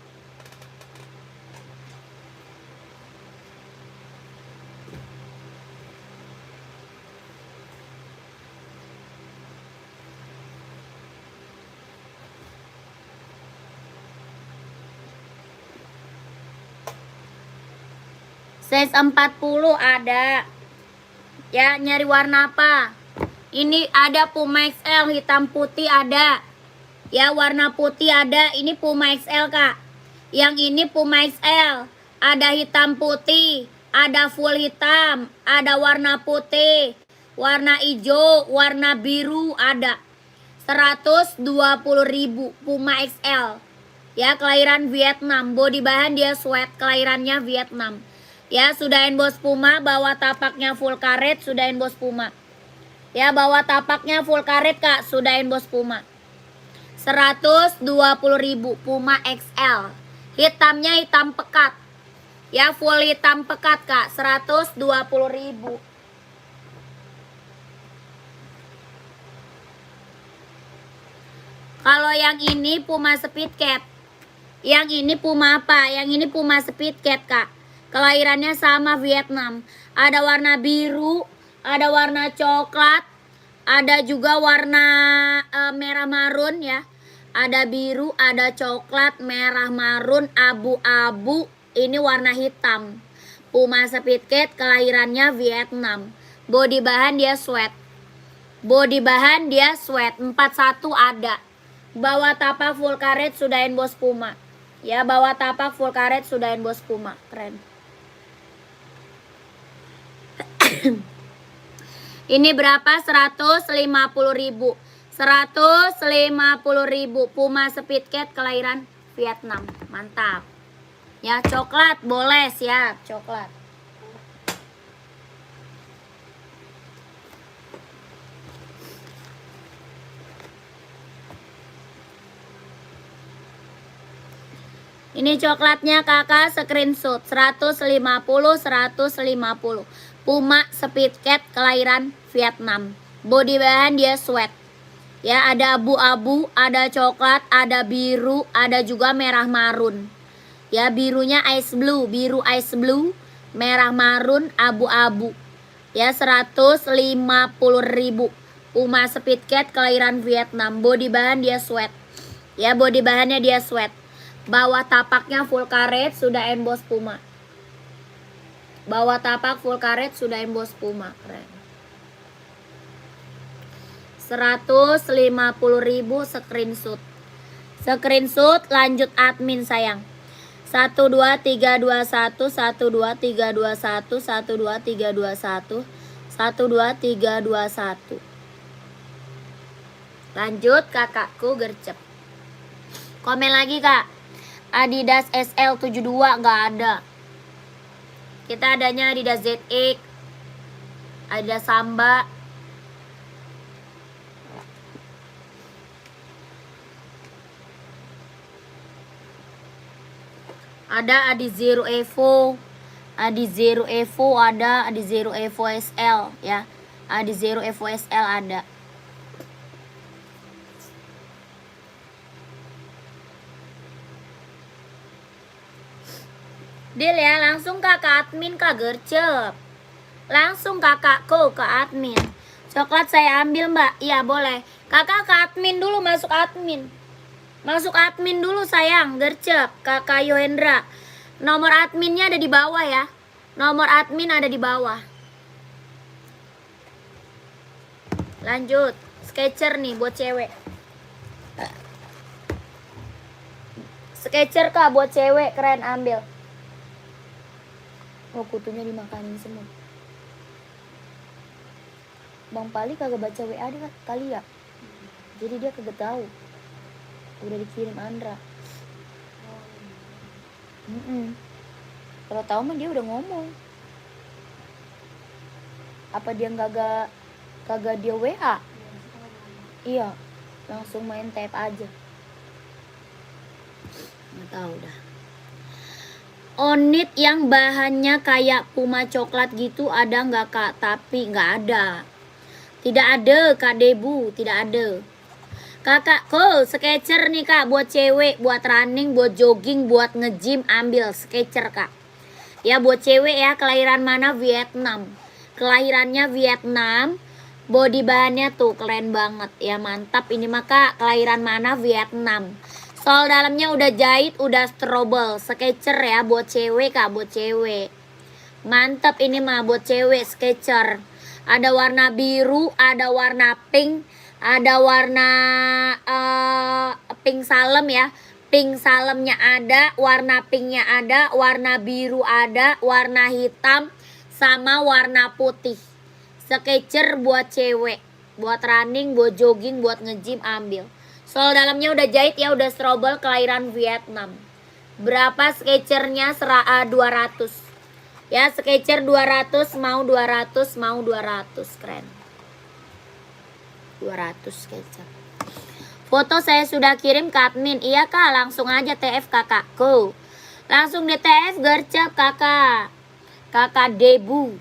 Size 40 ada. Ya, nyari warna apa? Ini ada Puma XL hitam putih ada. Ya, warna putih ada. Ini Puma XL Kak. Yang ini Puma XL. Ada hitam putih, ada full hitam, ada warna putih, warna hijau, warna biru ada. 120 ribu Puma XL. Ya, kelahiran Vietnam. Body bahan dia sweat, kelahirannya Vietnam. Ya, sudah emboss Puma, bawah tapaknya full karet, sudah emboss Puma. Ya, bawah tapaknya full karet Kak, sudah emboss Puma. 120 ribu Puma XL. Hitamnya hitam pekat. Ya, full hitam pekat Kak, 120 ribu. Kalau yang ini Puma Speed Cat. Yang ini Puma apa? Yang ini Puma Speed Cat Kak. Kelahirannya sama Vietnam. Ada warna biru, ada warna coklat, ada juga warna merah marun ya. Ada biru, ada coklat, merah marun, abu-abu. Ini warna hitam. Puma Speed Cat kelahirannya Vietnam. Body bahan dia sweat. Body bahan dia sweat. 41 ada. Bawah tapak full karet sudah emboss Puma. Ya, bawah tapak full karet sudah emboss Puma. Keren. Ini berapa? 150 ribu. 150 ribu Puma Speed Cat kelahiran Vietnam. Mantap. Ya, coklat boleh, siap coklat. Ini coklatnya kakak screenshot 150. Puma Speed Cat kelahiran Vietnam. Body bahan dia sweat. Ya, ada abu-abu, ada coklat, ada biru, ada juga merah marun. Ya, birunya ice blue, biru ice blue, merah marun, abu-abu. Ya, 150 ribu Puma Speed Cat kelahiran Vietnam. Body bahan dia sweat. Ya, body bahannya dia sweat. Bawah tapaknya full karet sudah emboss Puma. Bawah tapak full karet sudah emboss Puma. Keren. 150 ribu screenshot. Screenshot lanjut admin sayang. 1 2 3 2 1 1 2 3 2 1 1 2 3 2 1 1 2 3 2 1. Lanjut kakakku gercep. Komen lagi Kak. Adidas SL72 nggak ada. Kita adanya Adidas ZX, Adidas Samba. Ada Adi Zero Evo, Adi Zero Evo ada, Adi Zero Evo SL ya. Adi Zero Evo SL ada. Deal ya, langsung kak ke admin kak gercep. Langsung kakakku ke admin. Coklat saya ambil mbak. Iya boleh. Kakak ke admin dulu, masuk admin. Masuk admin dulu sayang, gercep. Kakak Yohendra. Nomor adminnya ada di bawah ya. Nomor admin ada di bawah. Lanjut, Skechers nih buat cewek. Skechers kak buat cewek, keren, ambil. Oh, kutunya dimakanin semua. Bang Pali kagak baca WA dia kali ya. Jadi dia kagak tahu. Udah dikirim Andra. Kalau tahu mah dia udah ngomong. Apa dia kagak dia WA? Iya, langsung main tap aja. Nggak tahu dah. Onit yang bahannya kayak Puma coklat gitu ada nggak kak? Tapi nggak ada. Tidak ada kak Debu, tidak ada. Kakakku, Skechers nih kak buat cewek, buat running, buat jogging, buat nge-gym, ambil Skechers kak. Ya buat cewek ya, kelahiran mana? Vietnam. Kelahirannya Vietnam. Body bahannya tuh keren banget ya, mantap ini mah kak. Kelahiran mana? Vietnam. Sol dalamnya udah jahit, udah strobel. Skechers ya buat cewek kak, buat cewek. Mantap ini mah buat cewek Skechers. Ada warna biru, ada warna pink, ada warna pink salem ya. Pink salemnya ada, warna pinknya ada, warna biru ada, warna hitam, sama warna putih. Skechers buat cewek, buat running, buat jogging, buat nge-gym, ambil. Sol dalamnya udah jahit ya, udah strobel, kelahiran Vietnam. Berapa Skechersnya? 200. Ya, Skechers 200, mau 200, mau 200, keren. 200 Skechers. Foto saya sudah kirim ke admin. Iya kak, langsung aja TF kakakku. Langsung di TF gercep kakak. Kakak Debu.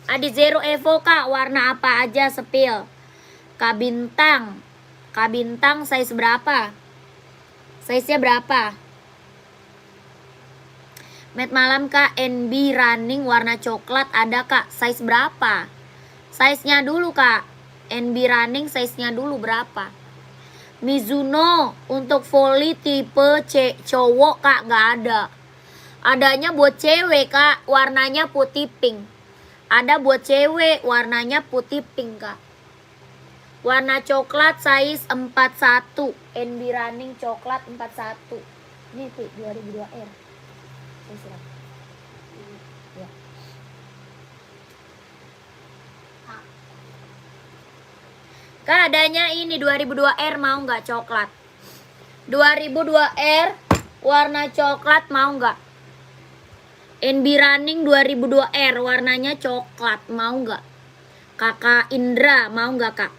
Adi Zero Evo kak, warna apa aja sepil. Kak Bintang. Kak Bintang size berapa? Size-nya berapa? Mat malam kak, NB running warna coklat ada kak. Size berapa? Size-nya dulu kak. NB running size-nya dulu berapa? Mizuno untuk volley tipe cowok kak nggak ada. Adanya buat cewek kak, warnanya putih pink. Ada buat cewek, warnanya putih pink kak. Warna coklat size 41. NB running coklat 41. Ini 2002R. Ya. Kak adanya ini 2002R, mau nggak coklat? 2002R warna coklat mau nggak? NB running 2002R warnanya coklat mau nggak? Kakak Indra mau nggak kak?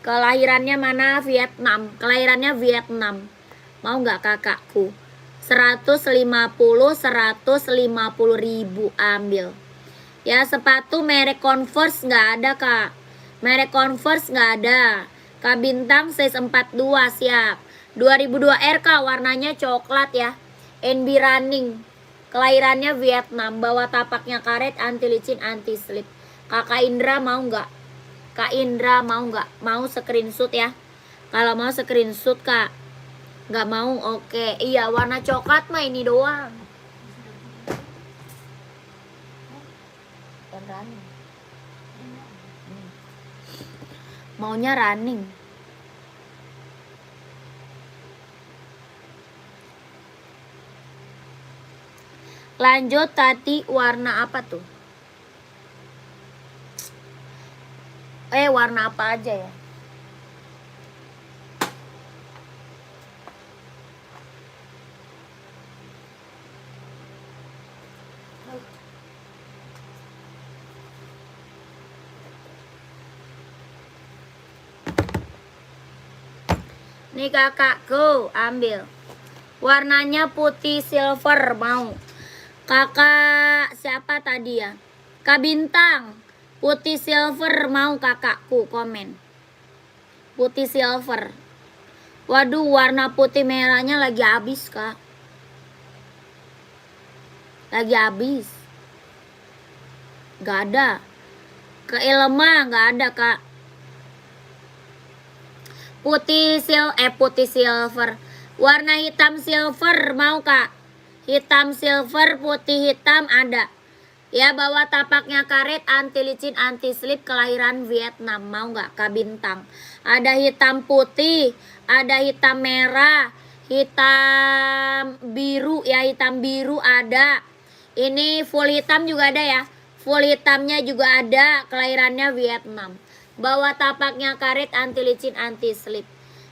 Kelahirannya mana? Vietnam. Kelahirannya Vietnam. Mau nggak kakakku? 150 ribu, ambil. Ya sepatu merek Converse nggak ada kak. Merek Converse nggak ada. Kak Bintang size 42 siap. 2002R kak, warnanya coklat ya. NB running. Kelahirannya Vietnam. Bawa tapaknya karet, anti licin, anti slip. Kakak Indra mau nggak? Kak Indra mau nggak? Mau screenshot ya. Kalau mau screenshot kak. Nggak mau, oke. Iya warna coklat mah ini doang. Running. Maunya running. Lanjut tadi warna apa tuh? Warna apa aja ya? Nih kakakku, ambil. Warnanya putih silver, mau. Kakak siapa tadi ya? Kak Bintang. Putih silver mau kakakku, komen. Putih silver. Waduh, warna putih merahnya lagi habis kak. Lagi habis. Gak ada. Ke Elma gak ada kak. Putih silver. Warna hitam silver mau kak. Hitam silver, putih hitam ada. Ya, bawa tapaknya karet, anti licin, anti slip, kelahiran Vietnam. Mau nggak Kak Bintang? Ada hitam putih, ada hitam merah, hitam biru ya, hitam biru ada. Ini full hitam juga ada ya. Full hitamnya juga ada, kelahirannya Vietnam. Bawa tapaknya karet, anti licin, anti slip.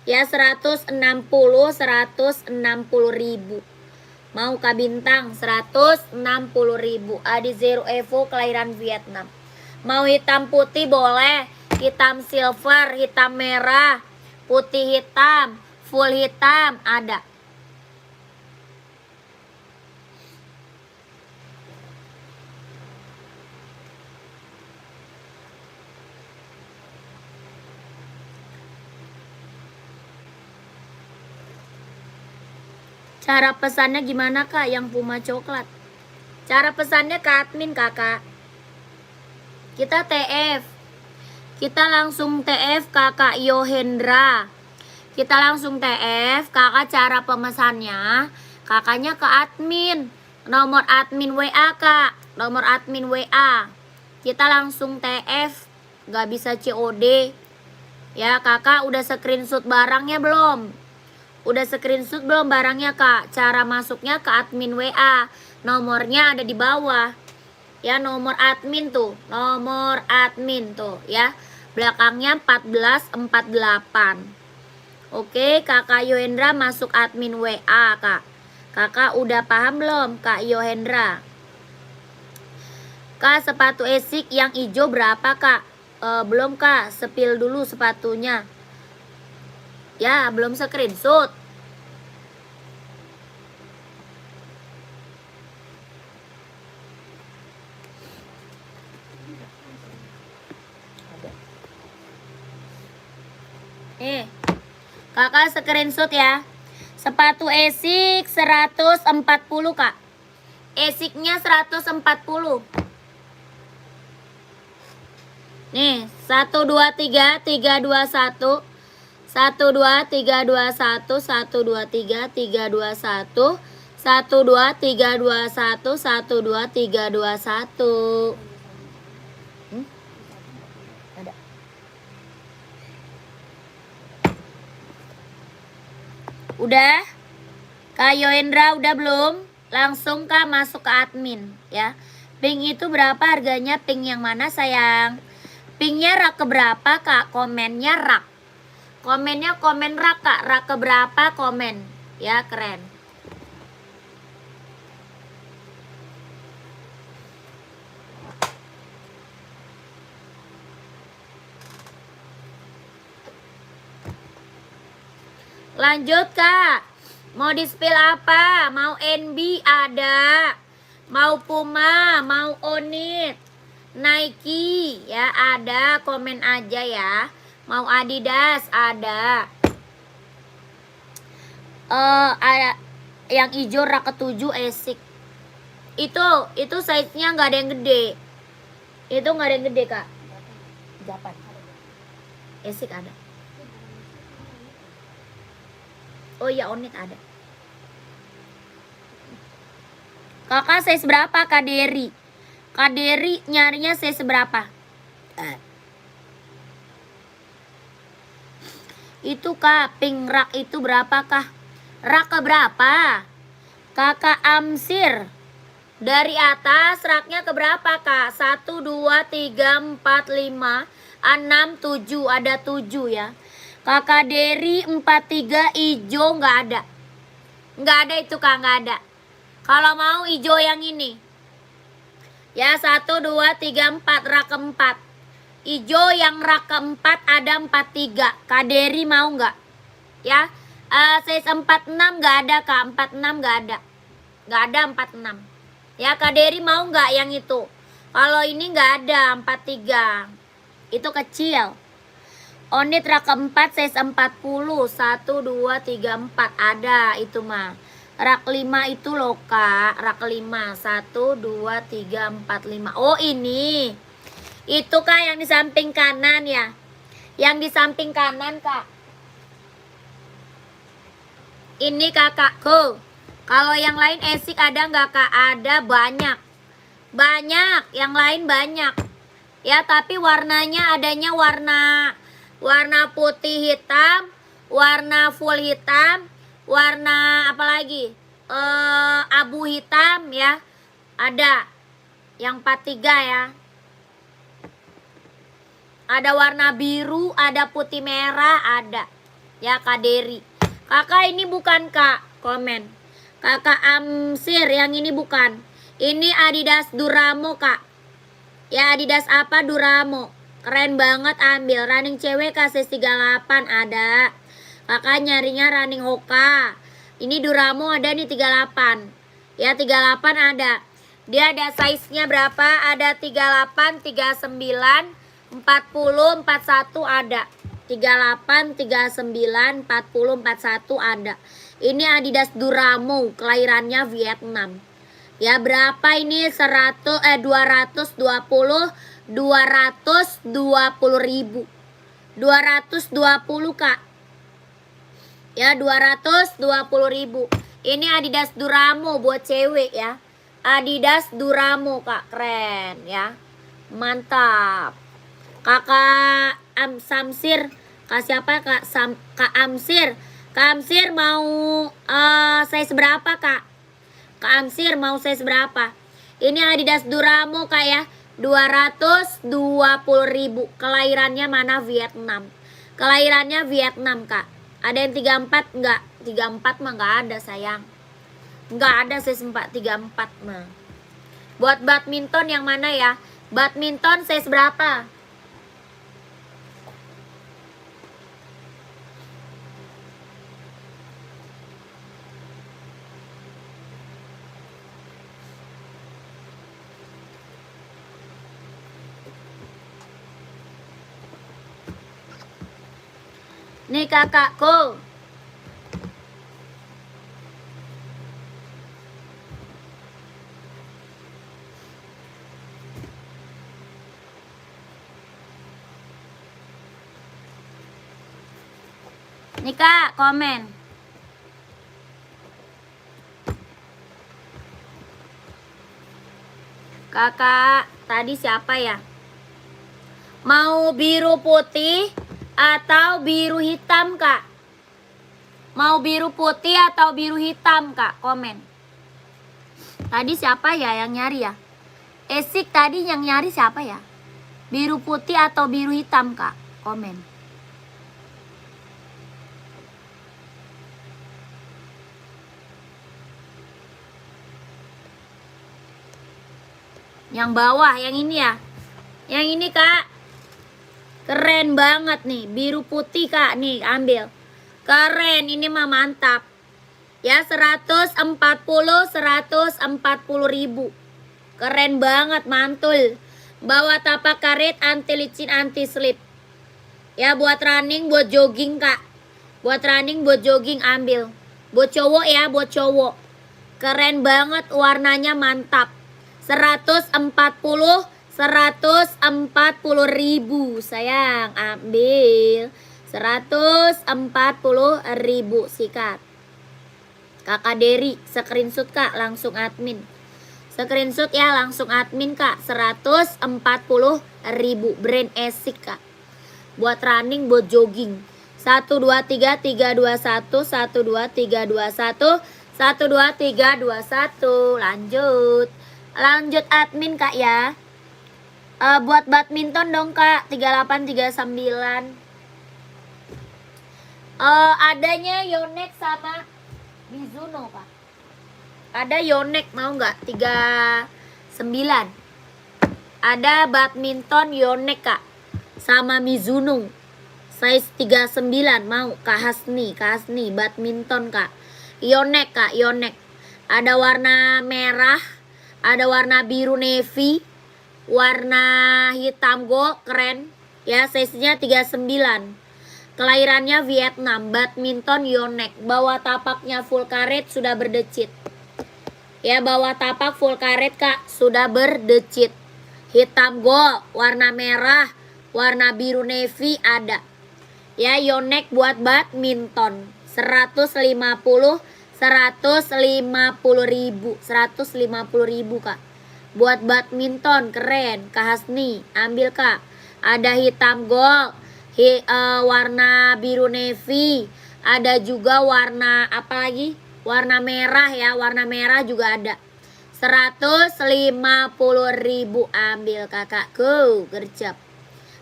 Ya 160 ribu. Mau Kak Bintang 160 ribu. Adi Zero Evo, kelahiran Vietnam. Mau hitam putih boleh, hitam silver, hitam merah, putih hitam, full hitam ada. Cara pesannya gimana Kak yang Puma coklat? Cara pesannya ke admin Kakak. Kita TF. Kita langsung TF Kakak Yohendra. Kita langsung TF Kakak, cara pemesannya Kakaknya ke admin. Nomor admin WA Kak. Nomor admin WA. Kita langsung TF. Gak bisa COD. Ya Kakak udah screenshot barangnya belum? Udah screenshot belum barangnya Kak? Cara masuknya ke admin WA. Nomornya ada di bawah. Ya, nomor admin tuh. Nomor admin tuh ya. Belakangnya 1448. Oke, Kakak Yohendra masuk admin WA Kak. Kakak udah paham belum Kak Yohendra? Kak, sepatu esik yang hijau berapa Kak? Belum Kak, sepil dulu sepatunya. Ya, belum screenshot. Kakak screenshot ya. Sepatu esik 140 Kak. Esiknya 140. Nih, 1 2 3 3 2 1. 1 2 3 2 1. 1 2 3 3 2 1. 1 2 3 2 1. 1 2 3 2 1. Ada. Udah? Kak Yohendra udah belum? Langsung Kak masuk ke admin ya. Pink itu berapa harganya? Pink yang mana sayang? Pinknya rak keberapa Kak? Komennya rak. Komennya komen rak Kak. Rak keberapa komen? Ya keren. Lanjut Kak. Mau di spill apa? Mau NB ada. Mau Puma, mau Onit, Nike ya ada, komen aja ya. Mau Adidas ada. Ada yang hijau rak ketujuh esik. Itu size-nya nggak ada yang gede. Itu nggak ada yang gede Kak. Japan. Esik ada. Oh iya, Onit ada. Kakak size berapa Kak Deri? Kak Deri nyarinya size berapa? Itu Kak, pink rak itu berapa Kak? Rak ke berapa? Kakak Amsir. Dari atas raknya ke berapa Kak? 1, 2, 3, 4, 5, 6, 7. Ada 7 ya. Kakak Deri 43 hijau nggak ada. Nggak ada itu Kak, nggak ada. Kalau mau hijau yang ini. Ya 1, 2, 3, 4 rak keempat. Hijau yang rak keempat ada 43. Kak Deri mau nggak? Ya size 46 nggak ada Kak. 46 nggak ada. Nggak ada 46. Ya Kak Deri mau nggak yang itu? Kalau ini nggak ada 43. Itu kecil. Onit rak keempat size 40. 1, 2, 3, 4 ada itu mah. Rak 5 itu loh Kak. Rak 5. 1, 2, 3, 4, 5. Oh ini. Itu Kak yang di samping kanan ya. Yang di samping kanan Kak. Ini kakakku. Kalau yang lain esik ada nggak Kak? Ada banyak. Banyak, yang lain banyak. Ya, tapi warnanya adanya warna putih hitam, warna full hitam, warna apa lagi? Abu hitam ya. Ada yang 43 ya. Ada warna biru, ada putih merah, ada. Ya, Kak Deri. Kakak ini bukan Kak, komen. Kakak Amsir, yang ini bukan. Ini Adidas Duramo Kak. Ya, Adidas apa Duramo. Keren banget, ambil. Running cewek KC 38 ada. Kakak nyarinya running Hoka. Ini Duramo ada nih 38. Ya, 38 ada. Dia ada size-nya berapa? Ada 38, 39, 40, 41 ada. 38, 39, 40, 41 ada. Ini Adidas Duramo, kelahirannya Vietnam. Ya, berapa ini? 220 ribu. 220 Kak. Ya, 220 ribu. Ini Adidas Duramo buat cewek ya. Adidas Duramo Kak, keren ya. Mantap. Kakak Samsir, Kak siapa Kak? Kak Amsir. Kak Amsir mau size berapa Kak? Kak Amsir mau size berapa? Ini Adidas Duramo Kak ya. 220 ribu. Kelahirannya mana? Vietnam. Kelahirannya Vietnam Kak. Ada yang 34 enggak? 34 mah enggak ada sayang. Enggak ada size 34 mah. Buat badminton yang mana ya? Badminton size berapa? Nih kakakku. Nih Kak, komen. Kakak, tadi siapa ya? Mau biru putih atau biru hitam Kak? Mau biru putih atau biru hitam Kak? Komen. Tadi siapa ya yang nyari ya? Esik tadi yang nyari siapa ya? Biru putih atau biru hitam Kak? Komen. Yang bawah, yang ini ya. Yang ini Kak. Keren banget nih. Biru putih Kak. Nih ambil. Keren. Ini mah mantap. Ya 140 ribu. Keren banget. Mantul. Bawa tapak karet. Anti licin. Anti slip. Ya buat running. Buat jogging Kak. Buat running. Buat jogging ambil. Buat cowok ya. Buat cowok. Keren banget. Warnanya mantap. 140 ribu sayang, ambil 140 ribu, sikat. Kakak Deri, screenshot Kak, langsung admin. Screenshot ya, langsung admin Kak. 140 ribu, brand Esik Kak. Buat running, buat jogging. 1 2 3 3 2 1 1 2 3 2 1 1 2 3 2 1. Lanjut admin Kak ya. Buat badminton dong Kak. 3839. Adanya Yonex sama Mizuno Kak. Ada Yonex mau nggak? 39. Ada badminton Yonex Kak sama Mizuno size 39 mau. Kak Hasni badminton Kak. Yonex Kak, Yonex. Ada warna merah, ada warna biru navy, warna hitam gold, keren. Ya, size-nya 39. Kelahirannya Vietnam, badminton Yonex. Bawah tapaknya full karet sudah berdecit. Ya, bawah tapak full karet Kak, sudah berdecit. Hitam gold, warna merah, warna biru navy ada. Ya, Yonex buat badminton. 150 ribu Kak. Buat badminton keren. Kak Hasni, ambil Kak. Ada hitam gold, warna biru navy, ada juga warna apa lagi? Warna merah ya, warna merah juga ada. 150.000 ambil kakakku, gercep.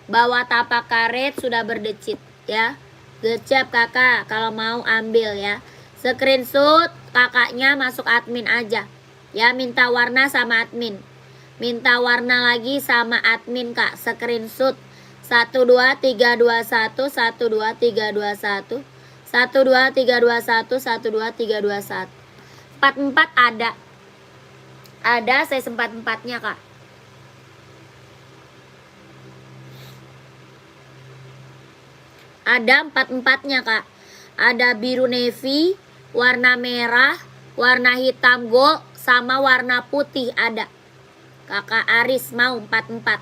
Bawa tapak karet sudah berdecit ya. Gercep kakak, kalau mau ambil ya. Screenshot kakaknya masuk admin aja. Ya, minta warna sama admin. Minta warna lagi sama admin Kak. Screenshot 12321 12321 12321 12321. 44 ada. Ada saya sempat-empatnya Kak. Ada 44-nya Kak. Ada biru navy, warna merah, warna hitam gold, sama warna putih ada. Kakak Aris mau 44.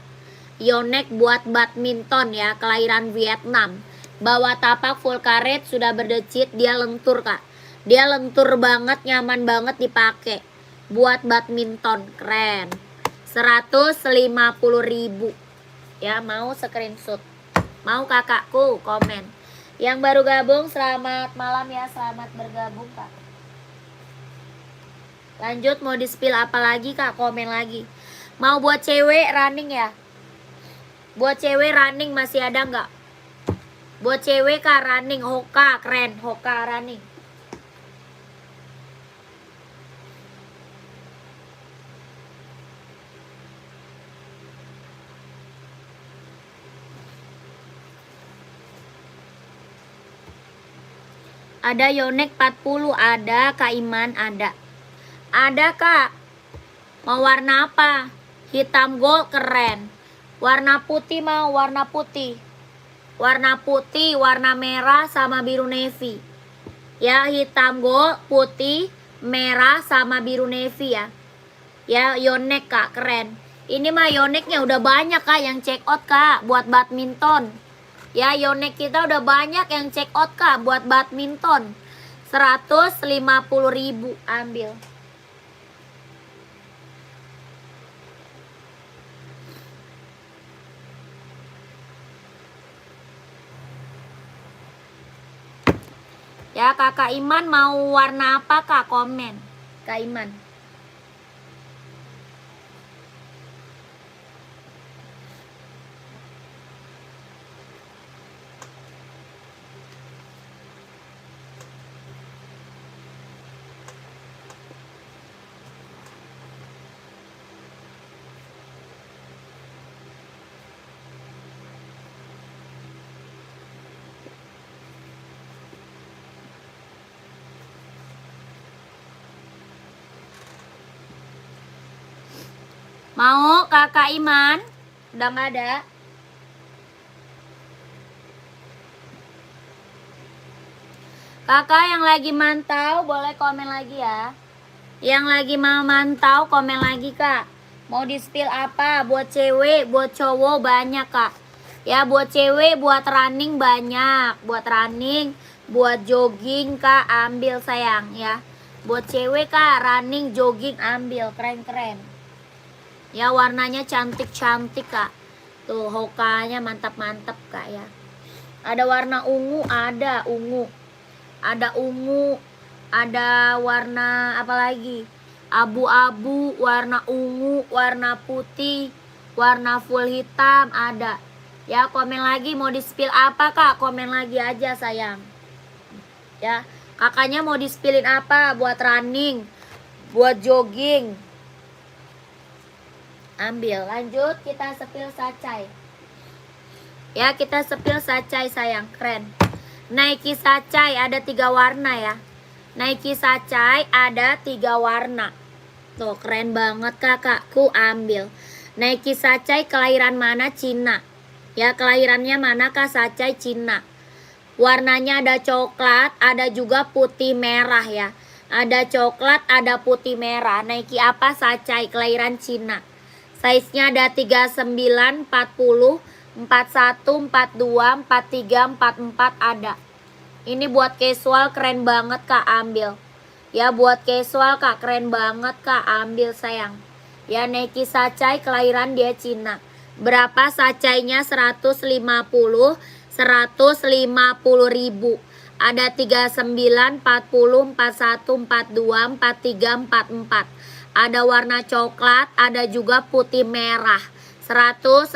Yonex buat badminton ya, kelahiran Vietnam. Bawa tapak full karet sudah berdecit, dia lentur Kak. Dia lentur banget, nyaman banget dipakai. Buat badminton, keren. 150.000. Ya, mau screenshot. Mau kakakku komen. Yang baru gabung selamat malam ya, selamat bergabung Kak. Lanjut mau di spill apa lagi Kak, komen lagi. Mau buat cewek running ya. Buat cewek running masih ada nggak? Buat cewek Kak running, Hoka keren, Hoka running. Ada Yonex 40, ada Kak Iman, ada. Ada Kak. Mau warna apa? Hitam gold keren. Warna putih mau, warna putih. Warna putih, warna merah sama biru navy. Ya, hitam gold, putih, merah sama biru navy ya. Ya, Yonex Kak, keren. Ini mah Yonexnya udah banyak Kak yang check out Kak buat badminton. Ya, Yonex kita udah banyak yang check out Kak buat badminton. 150.000 ambil. Ya, Kakak Iman mau warna apa Kak? Komen. Kak Iman. Mau Kakak Iman? Udah nggak ada? Kakak yang lagi mantau boleh komen lagi ya. Yang lagi mau mantau komen lagi Kak. Mau di spill apa? Buat cewek, buat cowok banyak Kak. Ya, buat cewek, buat running banyak. Buat running, buat jogging Kak, ambil sayang ya. Buat cewek Kak, running, jogging ambil, keren-keren. Ya, warnanya cantik-cantik Kak. Tuh, Hokanya mantap-mantap Kak ya. Ada warna ungu, ada ungu. Ada ungu, ada warna apa lagi? Abu-abu, warna ungu, warna putih, warna full hitam ada. Ya, komen lagi mau di spill apa Kak? Komen lagi aja sayang. Ya, kakaknya mau di spillin apa? Buat running, buat jogging. Ambil, lanjut kita spill sacai. Ya, kita spill sacai sayang, keren. Nike sacai ada 3 warna ya. Nike sacai ada 3 warna. Tuh, keren banget kakakku, ambil. Nike sacai kelahiran mana? Cina. Ya, kelahirannya mana Kak? Sacai Cina. Warnanya ada coklat, ada juga putih merah ya. Ada coklat, ada putih merah. Nike apa? Sacai, kelahiran Cina. Size-nya ada 39, 40, 41, 42, 43, 44 ada. Ini buat casual keren banget Kak, ambil. Ya, buat casual Kak, keren banget Kak, ambil sayang. Ya, Neki Sacai kelahiran dia Cina. Berapa Sacainya? 150 ribu. Ada 39, 40, 41, 42, 43, 44. Ada warna coklat, ada juga putih merah. 150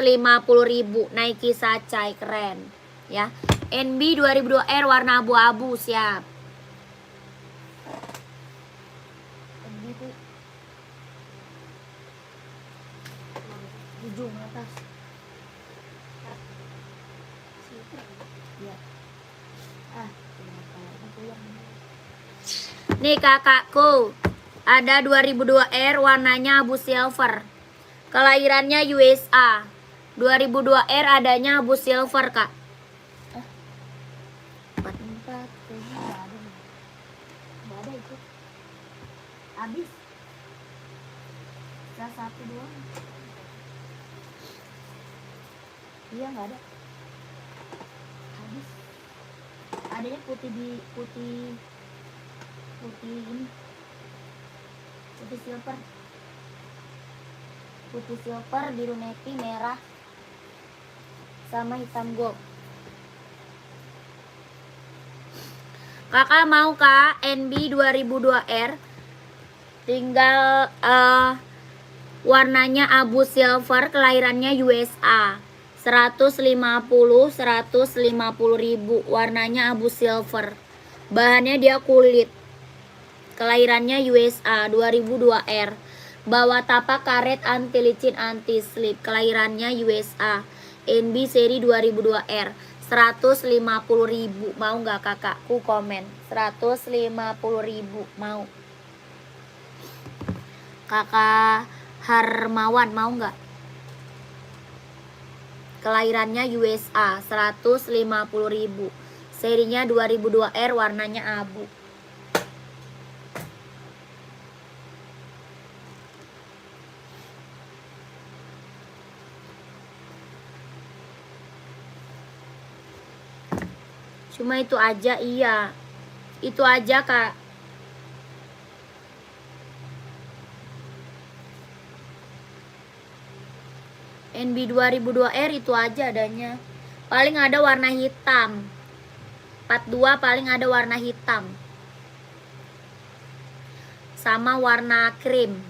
ribu. Nike Sacai keren ya. NB 2002R warna abu-abu siap. NB itu ujung atas. Ya. Nih kakakku, ada 2002R warnanya abu silver. Kelahirannya USA. 2002R adanya abu silver, Kak. 44 kayaknya enggak ada. Enggak ada itu. Habis. Sisa satu doang. Iya enggak ada. Habis. Adanya putih ini. Putih silver. Putih silver, biru navy, merah, sama hitam gold. Kakak mau Kak NB 2002R. Tinggal warnanya abu silver, kelahirannya USA. 150 ribu. Warnanya abu silver. Bahannya dia kulit. Kelahirannya USA 2002R. Bawa tapak karet anti licin anti slip. Kelahirannya USA. NB seri 2002R. 150 ribu. Mau nggak kakakku? Komen 150 ribu. Mau Kakak Harmawan mau nggak? Kelahirannya USA. 150 ribu. Serinya 2002R, warnanya abu. Cuma itu aja, iya. Itu aja, Kak. NB 2002R itu aja adanya. Paling ada warna hitam. 42 paling ada warna hitam. Sama warna krim.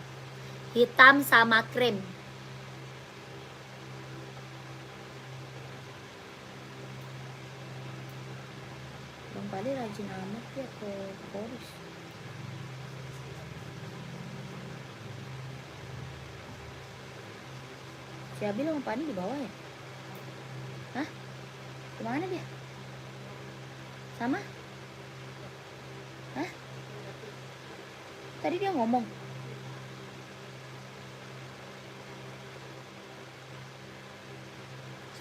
Hitam sama krim. Bang Pali rajin amat ya ke Boris. Si Abil sama Pani di bawah ya? Hah? Kemana dia? Sama? Hah? Tadi dia ngomong.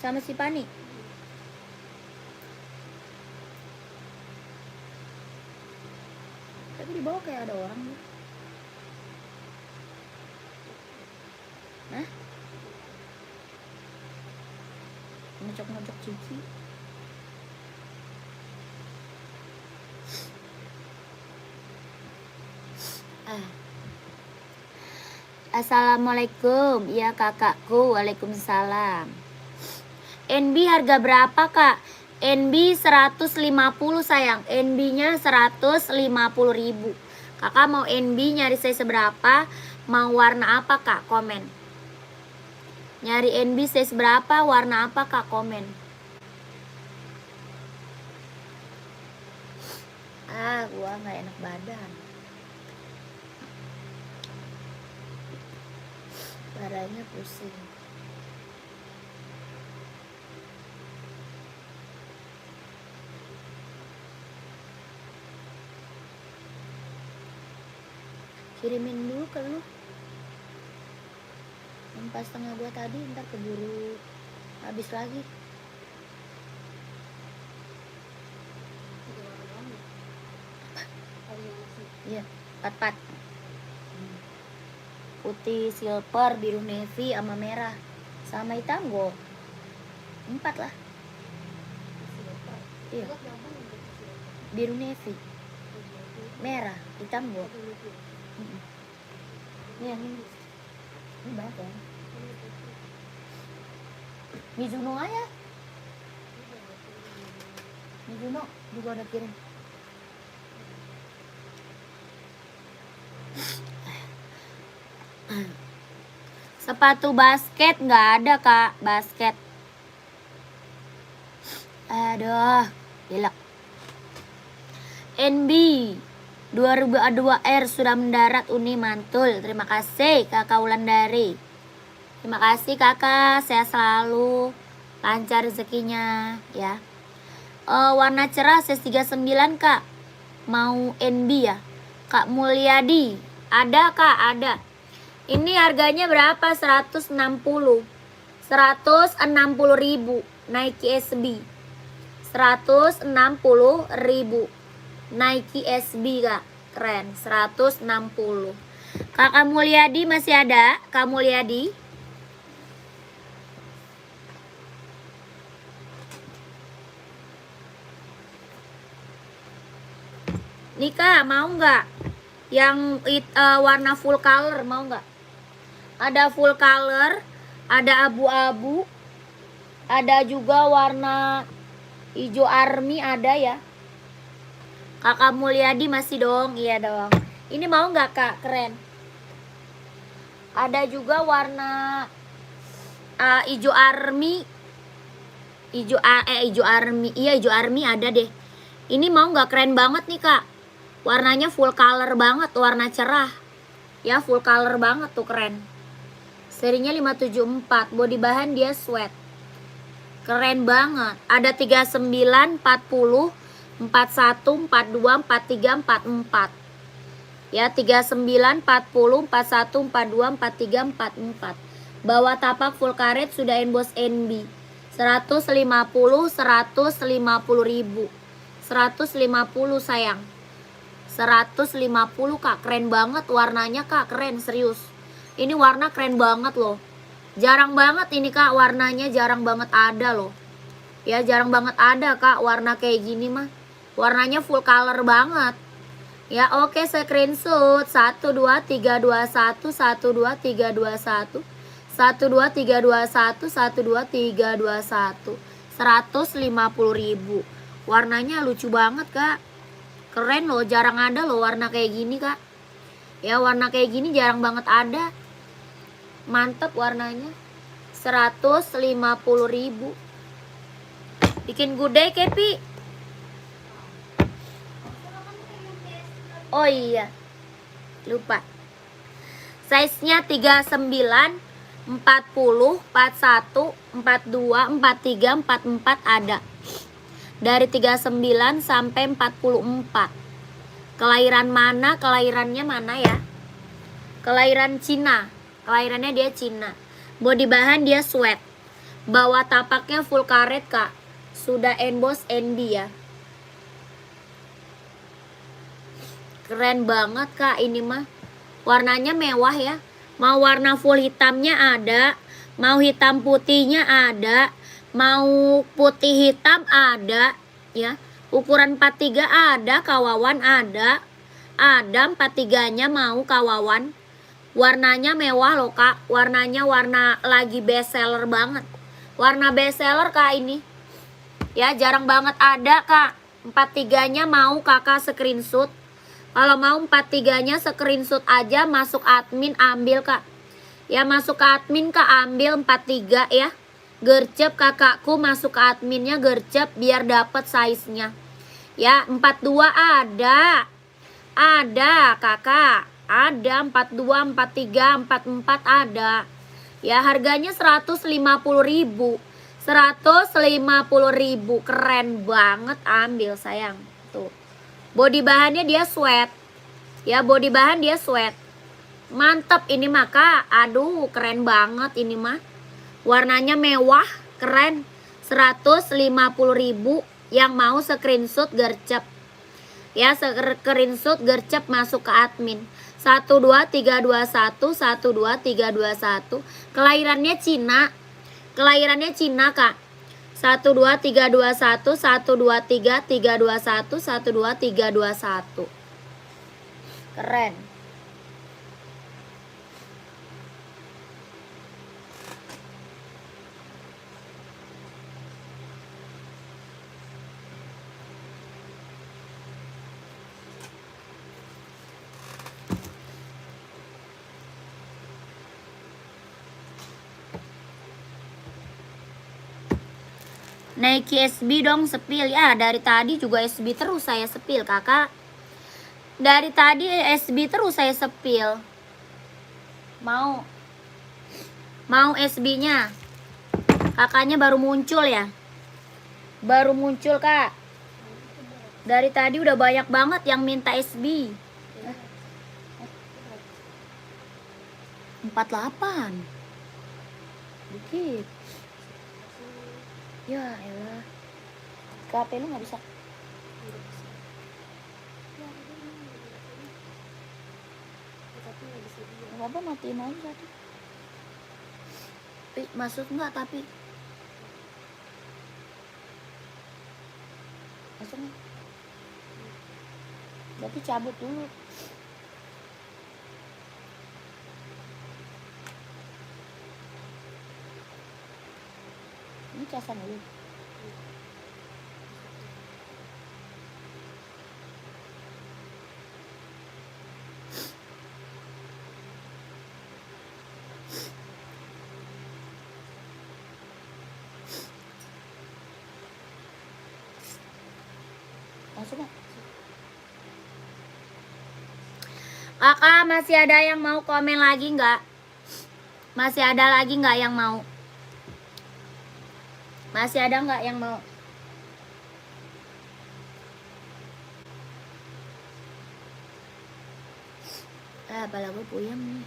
Sama si Pani. Tapi di bawah kayak ada orang nih. Hah? Ngocok-ngocok cici. Assalamualaikum. Ya kakakku. Waalaikumsalam. NB harga berapa kak? NB 150 sayang. NB nya 150 ribu. Kakak mau NB nyari size berapa? Mau warna apa kak? Komen. Nyari NB size berapa? Warna apa kak? Komen. Gua nggak enak badan. Badannya pusing. Kirimin dulu ke lu. Yang pas setengah gua tadi ntar keburu habis lagi. Iya, 44. Putih, silver, biru navy, sama merah, sama hitam gold. 4 lah. Iya. Biru navy, merah, hitam gold. Ini yang ini. Ini banyak ya. Mizuno aja. Mizuno juga udah kirim. Sepatu basket nggak ada kak, basket. Aduh, gila. NB 2002R sudah mendarat Uni mantul. Terima kasih kakak Wulandari. Terima kasih kakak, sehat selalu, lancar rezekinya ya. Warna cerah size 39 kak. Mau NB ya? Kak Mulyadi, ada kak, ada. Ini harganya berapa? 160 ribu Nike SB. 160 ribu Nike SB kak. Keren, 160. Kakak Mulyadi masih ada? Kak Mulyadi. Nika mau nggak? Yang warna full color mau nggak? Ada full color, ada abu-abu, ada juga warna hijau army ada ya. Kakak Mulyadi masih dong, iya dong. Ini mau nggak kak? Keren. Ada juga warna hijau army, hijau army, iya hijau army ada deh. Ini mau nggak? Keren banget nih kak. Warnanya full color banget, warna cerah. Ya full color banget tuh, keren. Serinya 574, body bahan dia sweat. Keren banget. Ada 39, 40, 41, 42, 43, 44. Ya 39, 40, 41, 42, 43, 44. Bawah tapak full karet sudah emboss NB. 150 ribu. 150 sayang. 150 kak, keren banget warnanya kak, keren serius. Ini warna keren banget loh. Jarang banget ini kak, warnanya jarang banget ada loh. Ya jarang banget ada kak warna kayak gini mah. Warnanya full color banget. Ya oke, screenshot 1 2 3 2 1 1 2 3 2 1 1 2 3 2 1 1 2 3 2 1 150 ribu. Warnanya lucu banget kak. Keren loh, jarang ada loh warna kayak gini kak. Ya warna kayak gini jarang banget ada. Mantep warnanya. 150 ribu. Bikin gudeg Kepi. Oh iya, lupa. Size-nya 39, 40, 41, 42, 43, 44 ada. Dari 39 sampai 44. Kelahiran mana? Kelahirannya mana ya? Kelahiran Cina. Kelahirannya dia Cina. Body bahan dia sweat. Bawah tapaknya full karet kak. Sudah emboss NB ya. Keren banget kak ini mah. Warnanya mewah ya. Mau warna full hitamnya ada. Mau hitam putihnya ada. Mau putih hitam ada ya. Ukuran 43 ada, kawawan ada. Ada 43-nya mau kawawan. Warnanya mewah loh kak. Warnanya warna lagi best seller banget. Warna best seller kak ini. Ya jarang banget ada kak. 43-nya mau kakak screenshot. Kalau mau 43-nya screenshot aja, masuk admin ambil kak. Ya masuk ke admin kak, ambil 43 ya. Gercep kakakku, masuk ke adminnya gercep biar dapet size-nya. Ya 42 ada. Ada kakak. Ada 42, 43, 44 ada. Ya harganya 150 ribu. 150 ribu. Keren banget, ambil sayang. Tuh. Body bahannya dia sweat. Ya body bahan dia sweat. Mantep ini mah kak. Aduh keren banget ini mah. Warnanya mewah, keren. 150 ribu. Yang mau screenshot gercep. Ya screenshot gercep masuk ke admin. 12321 12321. Kelahirannya Cina. Kelahirannya Cina kak. 12321 123 321 12321. Keren. Nike SB dong sepil. Ya dari tadi juga SB terus saya sepil kakak. Dari tadi SB terus saya sepil. Mau SB nya. Kakaknya baru muncul ya. Baru muncul kak. Dari tadi udah banyak banget yang minta SB. 48. Dikit. Ya elah. HP lu gak bisa. Apa matiin aja tadi. Masuk nggak tapi? Masuk nggak? Berarti cabut dulu. Ini casan dulu. Masuk nggak? Kakak masih ada yang mau komen lagi nggak? Masih ada lagi nggak yang mau? Masih ada nggak yang mau? Apalah gue puyeng nih.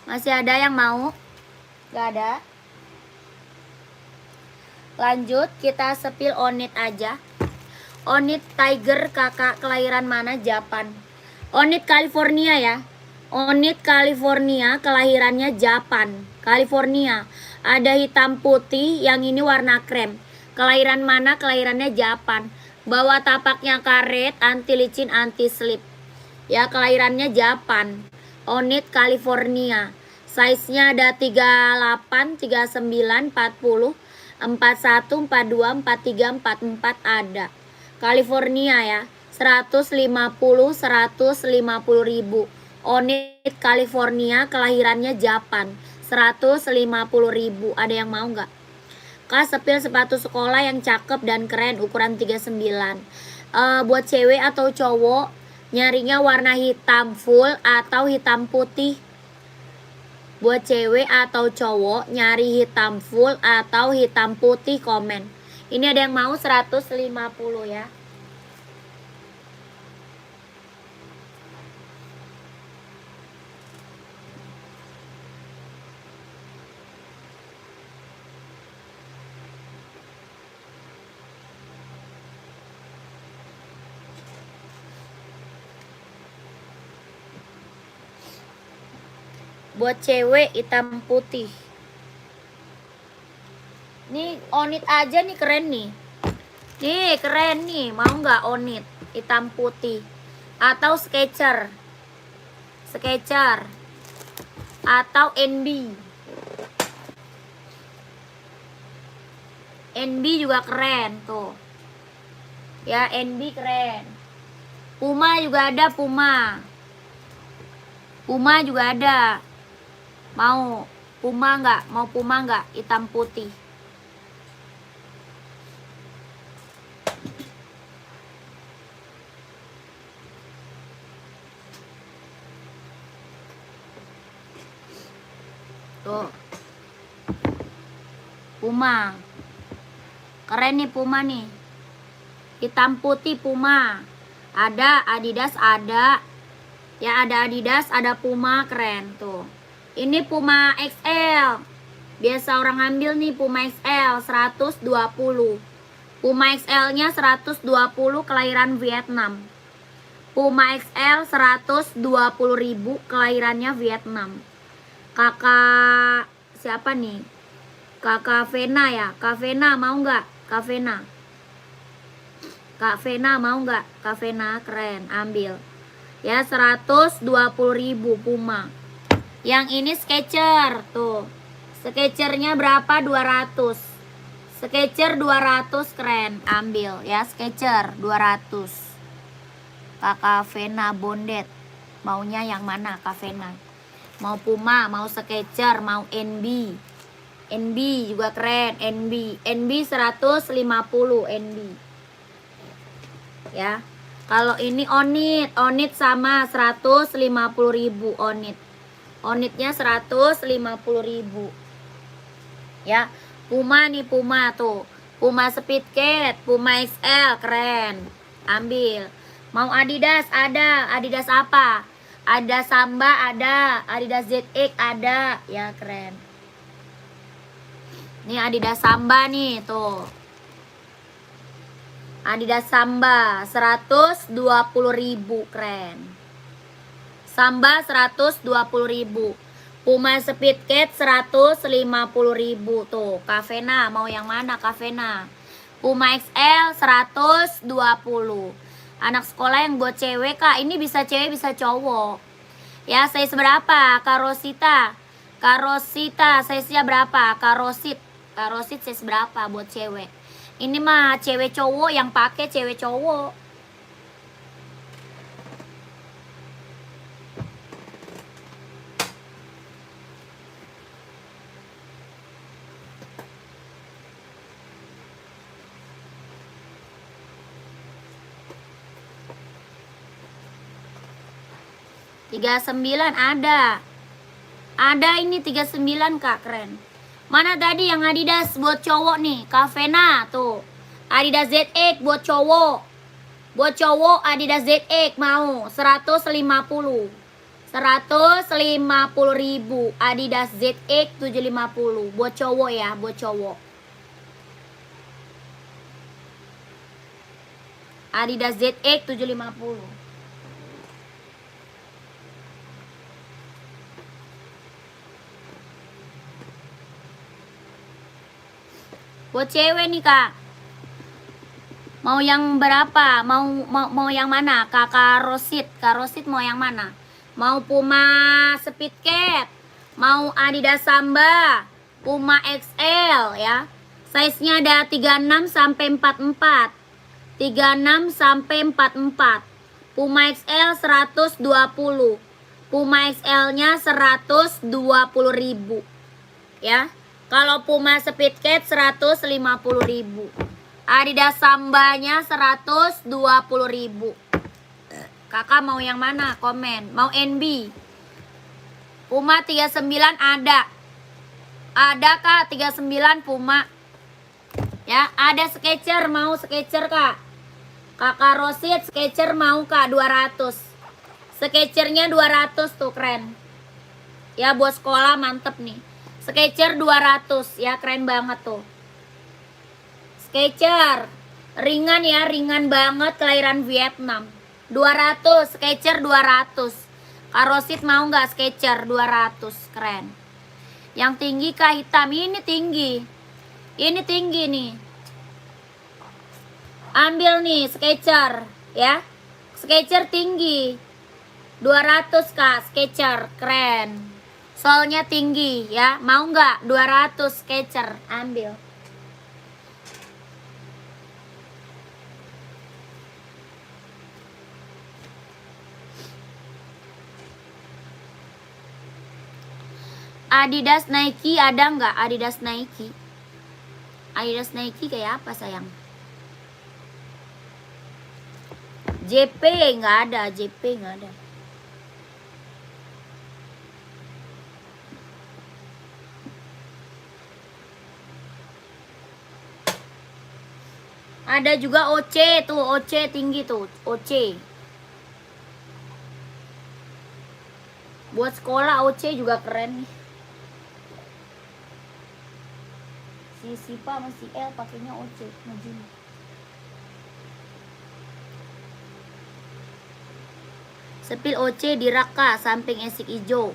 Masih ada yang mau? Gak ada. Lanjut kita sepil Onit aja. Onit Tiger kakak kelahiran mana? Japan. Onit California ya. Onit California kelahirannya Japan. California. Ada hitam putih, yang ini warna krem. Kelahiran mana? Kelahirannya Japan. Bawa tapaknya karet, anti licin, anti slip. Ya kelahirannya Japan. Onit California. Size-nya ada 38, 39, 40, 41, 42, 43, 44 ada. California ya. 150 ribu. Onit California kelahirannya Japan. 150 ribu. Ada yang mau nggak? Kak sepil sepatu sekolah yang cakep dan keren ukuran 39. Buat cewek atau cowok nyarinya warna hitam full atau hitam putih? Buat cewek atau cowok nyari hitam full atau hitam putih komen. Ini ada yang mau 150 ya. Buat cewek hitam putih. Nih Onit aja nih keren nih. Nih keren nih. Mau nggak Onit hitam putih? Atau Skechers? Skechers atau NB? NB juga keren tuh. Ya NB keren. Puma juga ada Puma. Puma juga ada. Mau Puma nggak? Mau Puma nggak? Hitam putih. Tuh. Puma. Keren nih Puma nih. Hitam putih Puma. Ada Adidas ada. Ya ada Adidas, ada Puma keren tuh. Ini Puma XL. Biasa orang ambil nih Puma XL 120. Puma XL-nya 120 kelahiran Vietnam. Puma XL 120 ribu kelahirannya Vietnam. Kakak siapa nih? Kakak Vena ya. Kak Vena mau nggak? Kak Vena. Kak Vena mau nggak? Kak Vena keren, ambil. Ya 120 ribu Puma. Yang ini Skechers tuh. Skechers-nya berapa? 200. Skechers 200 keren, ambil ya Skechers 200. Kakak Vena Bondet. Maunya yang mana Kak Vena? Mau Puma, mau Skechers, mau NB. NB juga keren, NB. NB 150 NB. Ya. Kalau ini Onit, Onit sama 150.000 Onit. Onitnya 150.000. Ya. Puma nih, Puma tuh. Puma Speedcat, Puma XL keren. Ambil. Mau Adidas ada. Adidas apa? Ada Samba ada, Adidas ZX ada. Ya keren. Ini Adidas Samba nih tuh. Adidas Samba 120.000 keren. Samba 120.000. Puma Speedcat 150.000 tuh. Kavena mau yang mana Kavena? Puma XL 120. Anak sekolah yang buat cewek Kak. Ini bisa cewek bisa cowok. Ya size berapa Kak Rosita? Kak Rosita size-nya berapa? Kak Rosit size berapa buat cewek? Ini mah cewek cowok yang pakai cewek cowok. Tiga 39 ada. Ada ini 39 Kak, keren. Mana tadi yang Adidas buat cowok nih? Kavena tuh. Adidas ZX buat cowok. Buat cowok Adidas ZX mau 150. 150.000 Adidas ZX 750 buat cowok ya, buat cowok. Adidas ZX 750. Buat cewek nih Kak. Mau yang berapa? Mau yang mana? Kakak Rosit. Kak Rosit mau yang mana? Mau Puma Speedcat, mau Adidas Samba, Puma XL ya. Size-nya ada 36 sampai 44. 36 sampai 44. Puma XL 120. Puma XL-nya 120.000 ya. Kalau Puma Speedcat 150.000. Adidas Sambanya 120.000. Kakak mau yang mana? Komen. Mau NB. Puma 39 ada. Ada Kak 39 Puma. Ya, ada Skechers, mau Skechers Kak. Kakak Rosit Skechers mau Kak 200. Skechers-nya 200 tuh keren. Ya buat sekolah mantep nih. Skechers 200 ya, keren banget tuh. Skechers ringan ya, ringan banget, kelahiran Vietnam. 200, Skechers 200. Karosit mau nggak Skechers 200, keren. Yang tinggi Kak hitam, ini tinggi. Ini tinggi nih. Ambil nih Skechers ya. Skechers tinggi. 200 Kak, Skechers keren. Solnya tinggi ya. Mau nggak 200 Skechers, ambil. Adidas Nike ada nggak? Adidas Nike. Adidas Nike kayak apa sayang? JP nggak ada, JP nggak ada. Ada juga OC tuh, OC tinggi tuh, OC. Buat sekolah OC juga keren nih. Si Sipa sama si L pakainya OC Majin. Sepil OC di Raka samping esik hijau.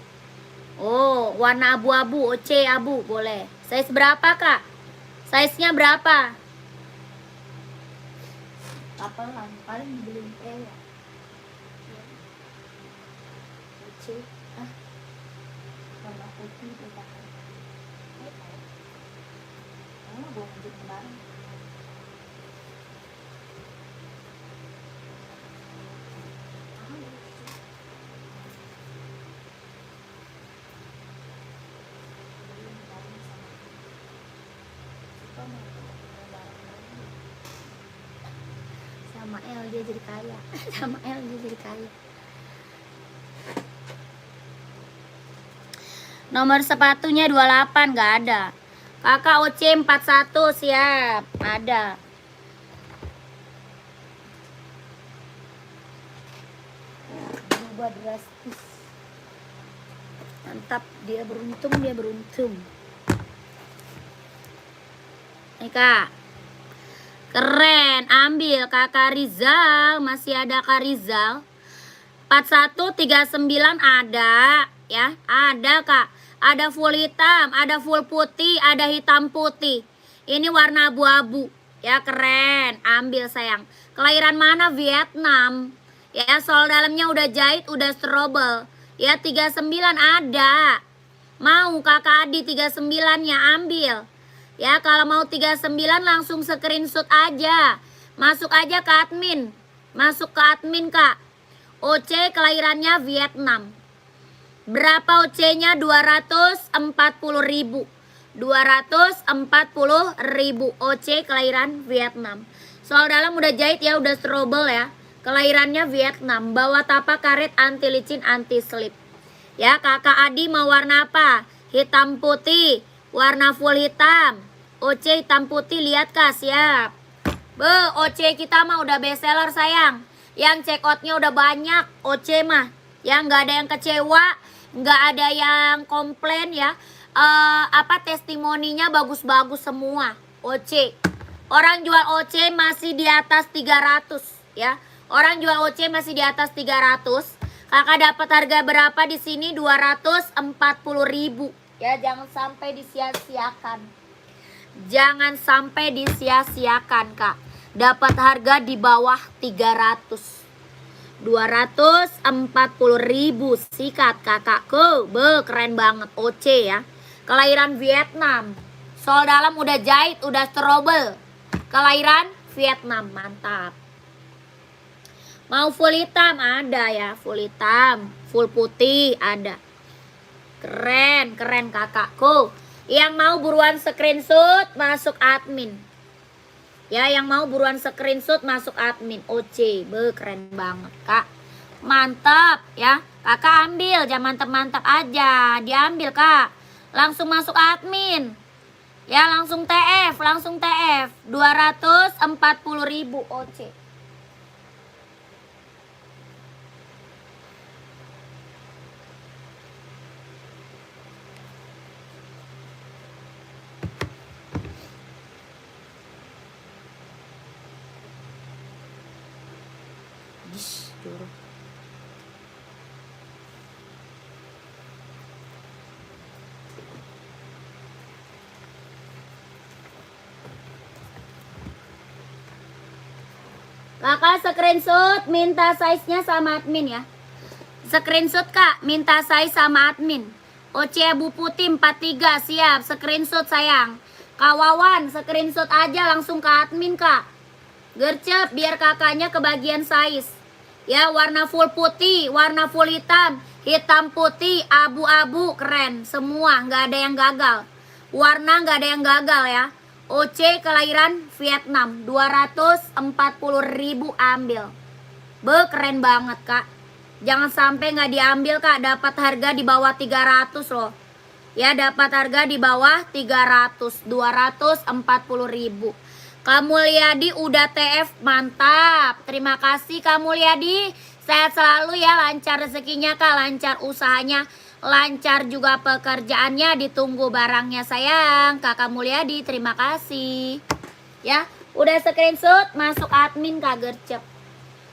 Oh, warna abu-abu, OC abu boleh. Size berapa Kak? Size-nya berapa? Apa lah, paling dibeliin ya. OC, warna putih itu pakai. Gue lanjut kemarin. sama L dia jadi kaya. Sama L dia jadi kaya. Nomor sepatunya 28 nggak ada. Kakak OC 41 siap, ada. Berubah drastis. Mantap, dia beruntung, dia beruntung. Nih Kak, keren, ambil Kakak Rizal, masih ada Kak Rizal. 4139 ada, ya, ada Kak. Ada full hitam, ada full putih, ada hitam putih. Ini warna abu-abu, ya keren, ambil sayang. Kelahiran mana? Vietnam. Ya, sol dalamnya udah jahit, udah strobel. Ya, 39 ada. Mau Kakak Adi 39-nya ambil. Ya, kalau mau 39 langsung screenshot aja. Masuk aja ke admin. Masuk ke admin, Kak. OC kelahirannya Vietnam. Berapa OC-nya? 240.000. 240.000 OC kelahiran Vietnam. Soal dalam udah jahit ya, udah strobel ya. Kelahirannya Vietnam. Bawa tapak karet anti licin, anti slip. Ya, Kakak Adi mau warna apa? Hitam putih, warna full hitam. OC hitam putih, lihat Kak, siap. OC kita mah udah best seller sayang. Yang check outnya udah banyak. OC mah ya, nggak ada yang kecewa, nggak ada yang komplain ya. Testimoninya bagus-bagus semua. OC, orang jual OC masih di atas 300 ya. Orang jual OC masih di atas 300. Kakak dapat harga berapa di sini? 240.000 ya. Jangan sampai disia-siakan. Jangan sampai disia-siakan Kak. Dapat harga di bawah 300. 240.000 sikat kakakku. Keren banget OC ya. Kelahiran Vietnam. Sol dalam udah jahit, udah strobel. Kelahiran Vietnam, mantap. Mau full hitam ada ya, full hitam, full putih ada. Keren, keren kakakku. Yang mau buruan screenshot masuk admin. Ya, yang mau buruan screenshot masuk admin. OC, keren banget Kak. Mantap ya. Kakak ambil, jangan mantap-mantap aja. Diambil Kak. Langsung masuk admin. Ya, langsung TF, langsung TF. 240.000 OC. Kakak screenshot minta size-nya sama admin ya. Screenshot Kak, minta size sama admin. OC abu putih 43 siap, screenshot sayang. Kawawan screenshot aja langsung ke admin Kak. Gercep biar kakaknya kebagian size. Ya, warna full putih, warna full hitam, hitam putih, abu-abu, keren. Semua, nggak ada yang gagal. Warna nggak ada yang gagal ya. OC kelahiran Vietnam, 240.000 ambil. Keren banget Kak. Jangan sampai nggak diambil Kak, dapat harga di bawah 300 loh. Ya, dapat harga di bawah 300, 240.000. Kamu Mulyadi udah TF, mantap. Terima kasih Kamu Mulyadi. Sehat selalu ya, lancar rezekinya Kak, lancar usahanya, lancar juga pekerjaannya, ditunggu barangnya sayang. Kakak Mulyadi, terima kasih. Ya, udah screenshot masuk admin Kak Gercep.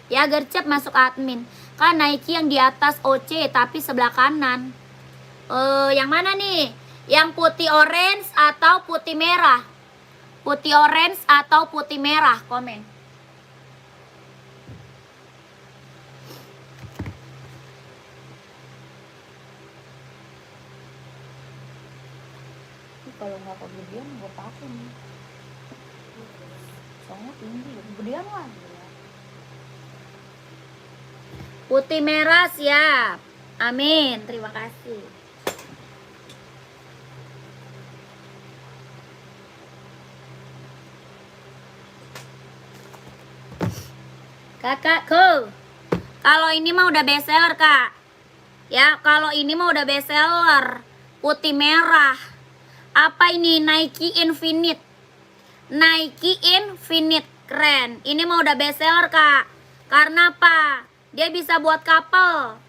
Ya, Gercep masuk admin. Kan Nike yang di atas OC tapi sebelah kanan. Yang mana nih? Yang putih orange atau putih merah? Putih orange atau putih merah? Komen. Kalau nggak kegedean gue pakai nih. Soalnya tinggi, kegedean lah. Putih merah siap. Amin, terima kasih. Kakakku, kalau ini mah udah best seller kak. Ya, kalau ini mah udah best seller. Putih merah. Apa ini? Nike Infinite. Nike Infinite, keren. Ini mah udah best seller kak. Karena apa? Dia bisa buat couple.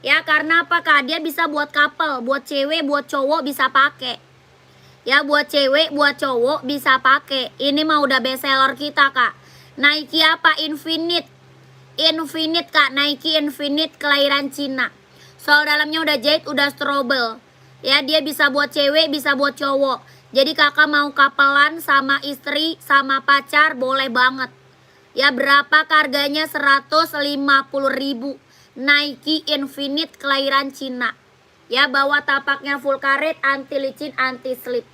Ya, karena apa kak? Dia bisa buat couple, buat cewek, buat cowok bisa pakai. Ya, buat cewek, buat cowok bisa pakai. Ini mah udah best seller kita kak. Nike apa? Infinite. Infinite kak, Nike Infinite kelahiran Cina. Soal dalamnya udah jahit, udah strobel. Ya, dia bisa buat cewek, bisa buat cowok. Jadi kakak mau kapelan sama istri, sama pacar, boleh banget. Ya, berapa harganya? 150.000. Nike Infinite kelahiran Cina. Ya, bawa tapaknya full karet, anti licin, anti slip.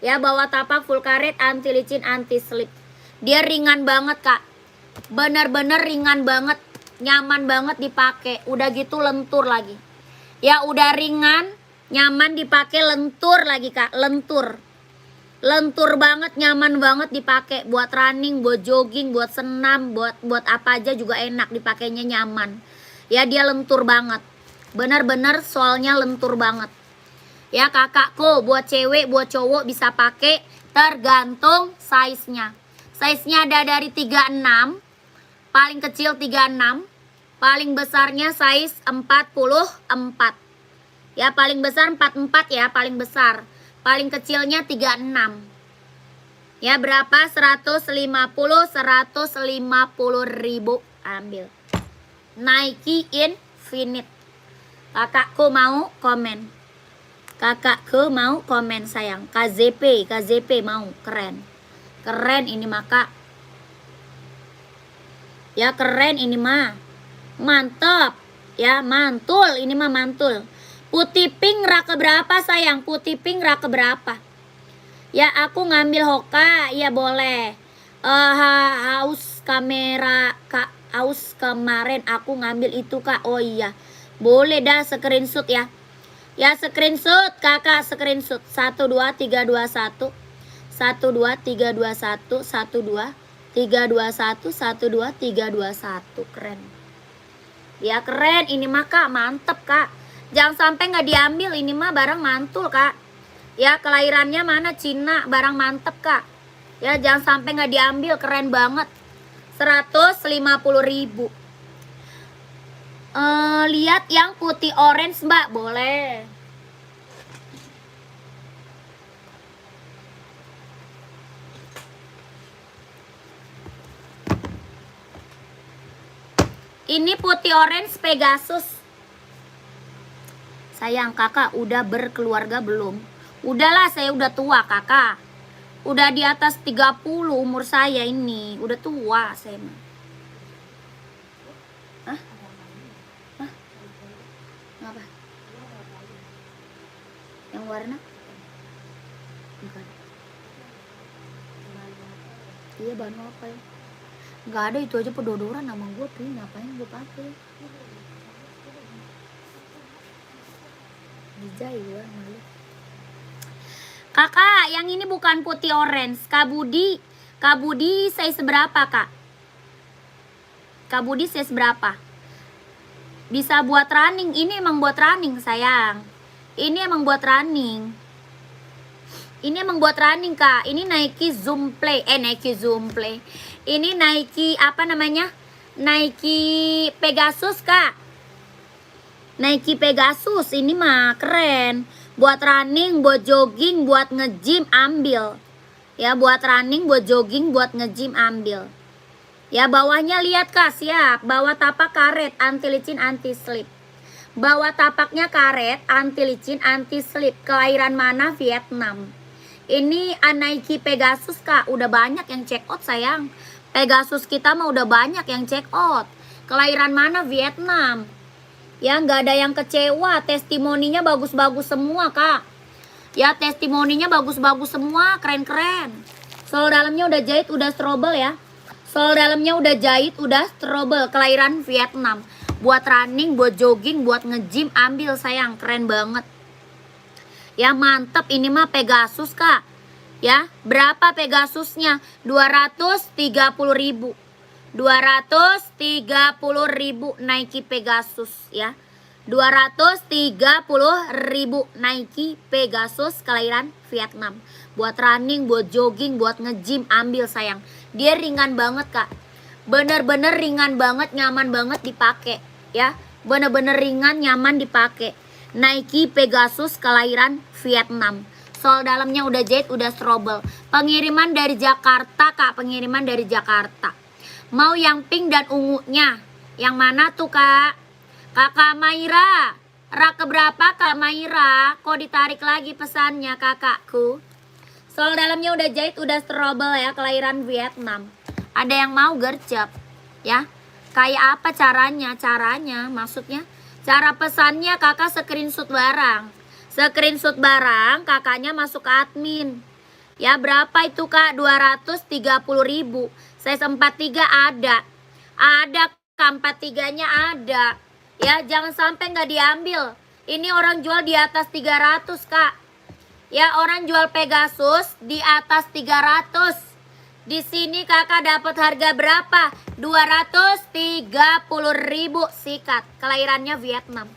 Ya, bawa tapak full karet, anti licin, anti slip. Dia ringan banget kak. Bener-bener ringan banget, nyaman banget dipakai. Udah gitu lentur lagi. Ya, udah ringan, nyaman dipakai, lentur lagi kak, lentur. Lentur banget, nyaman banget dipakai buat running, buat jogging, buat senam, buat apa aja juga enak dipakainya, nyaman. Ya, dia lentur banget. Bener-bener soalnya lentur banget. Ya kakakku, buat cewek, buat cowok bisa pakai, tergantung size-nya. Size-nya ada dari 36, paling kecil 36, paling besarnya size 44. Ya, paling besar 44 ya, paling besar. Paling kecilnya 36. Ya, berapa? 150.000 ambil. Nike Infinite. Kakakku mau komen. Kakakku mau komen sayang. KZP mau, keren. Keren ini maka. Ya, keren ini mah. Mantap. Ya, mantul. Ini mah mantul. Putih pink rak berapa sayang? Putih pink rak berapa? Ya, aku ngambil Hoka. Ya, boleh. Haus kamera kak. Haus kemarin aku ngambil itu kak. Oh iya. Boleh dah screenshot ya. Ya, screenshot kakak, screenshot. 12321. 12321. 12321. 12321. Keren. Ya, keren ini mah kak, mantep kak. Jangan sampai nggak diambil, ini mah barang mantul kak. Ya, kelahirannya mana? Cina, barang mantep kak. Ya, jangan sampai nggak diambil, keren banget. 150.000. Lihat yang putih orange mbak, boleh. Ini putih orange Pegasus. Sayang, kakak udah berkeluarga belum? Udahlah, saya udah tua kakak. Udah di atas 30 umur saya ini. Udah tua saya mah. Hah? Hah? Ngapa? Yang warna? Bukan. Iya, bahan apa ya? Nggak ada, itu aja pedodoran sama gue tuh. Ngapain gue pakai? Dijahit gue malu. Kakak, yang ini bukan putih orange. Kak Budi size berapa kak? Kak Budi size berapa? Bisa buat running. Ini emang buat running sayang. Ini emang buat running. Ini emang buat running kak. Ini Nike Zoom Play. Nike Zoom Play. Ini Nike apa namanya? Nike Pegasus kak. Nike Pegasus. Ini mah keren. Buat running, buat jogging, buat nge-gym ambil. Ya, buat running, buat jogging, buat nge-gym ambil. Ya, bawahnya lihat kak, siap. Bawah tapak karet, anti licin, anti slip. Bawah tapaknya karet, anti licin, anti slip. Kelahiran mana? Vietnam. Ini Nike Pegasus kak, udah banyak yang check out sayang. Pegasus kita mah udah banyak yang check out. Kelahiran mana? Vietnam. Ya, nggak ada yang kecewa. Testimoninya bagus-bagus semua kak. Ya, testimoninya bagus-bagus semua, keren-keren. Sol dalamnya udah jahit, udah strobel ya. Sol dalamnya udah jahit, udah strobel. Kelahiran Vietnam. Buat running, buat jogging, buat nge-gym ambil sayang, keren banget. Ya, mantep. Ini mah Pegasus kak. Ya, berapa Pegasusnya? 230.000. 230.000 Nike Pegasus ya. 230.000 Nike Pegasus kelahiran Vietnam. Buat running, buat jogging, buat nge-gym, ambil sayang. Dia ringan banget kak. Bener-bener ringan banget, nyaman banget dipakai ya. Bener-bener ringan, nyaman dipakai. Nike Pegasus kelahiran Vietnam. Sol dalamnya udah jahit, udah strobel. Pengiriman dari Jakarta kak, pengiriman dari Jakarta. Mau yang pink dan ungunya. Yang mana tuh kak? Kakak Maira, rak keberapa Kak Maira? Kok ditarik lagi pesannya kakakku? Sol dalamnya udah jahit, udah strobel ya, kelahiran Vietnam. Ada yang mau gercep ya? Kayak apa caranya? Caranya maksudnya cara pesannya kakak screenshot barang. Screenshot barang kakaknya masuk ke admin. Ya berapa itu kak? 230.000. Size 43 ada. Ada kak, 43-nya ada. Ya, jangan sampai nggak diambil. Ini orang jual di atas 300, Kak. Ya, orang jual Pegasus di atas 300. Di sini Kakak dapat harga berapa? 230.000 sikat. Kelahirannya Vietnam.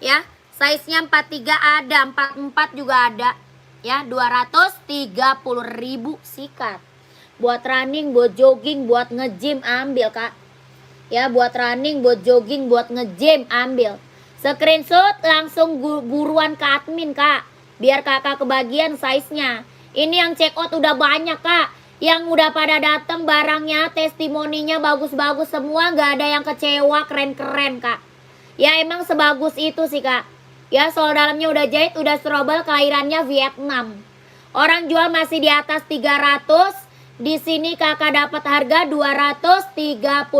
Ya, size-nya 43 ada, 44 juga ada. Ya, 230.000 sikat. Buat running, buat jogging, buat nge-gym ambil, Kak. Ya buat running, buat jogging, buat nge-gym ambil. Screenshot langsung buruan ke admin kak. Biar kakak kebagian size-nya. Ini yang check out udah banyak kak. Yang udah pada dateng barangnya, testimoninya bagus-bagus semua. Gak ada yang kecewa, keren-keren kak. Ya emang sebagus itu sih kak. Ya soal dalamnya udah jahit, udah strobel, kelahirannya Vietnam. Orang jual masih di atas 300. Di sini kakak dapat harga 230.000.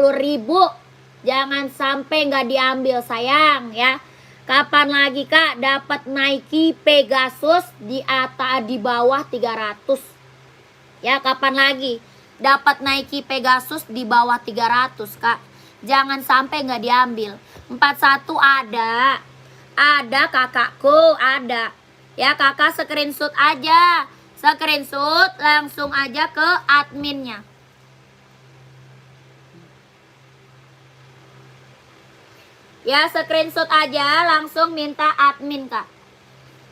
Jangan sampai nggak diambil sayang ya. Kapan lagi kak dapat Nike Pegasus di atas di bawah 300? Ya kapan lagi dapat Nike Pegasus di bawah 300 kak? Jangan sampai nggak diambil. 41 ada. Ada kakakku, ada. Ya kakak screenshot aja. Screenshot langsung aja ke adminnya. Ya screenshot aja langsung minta admin kak.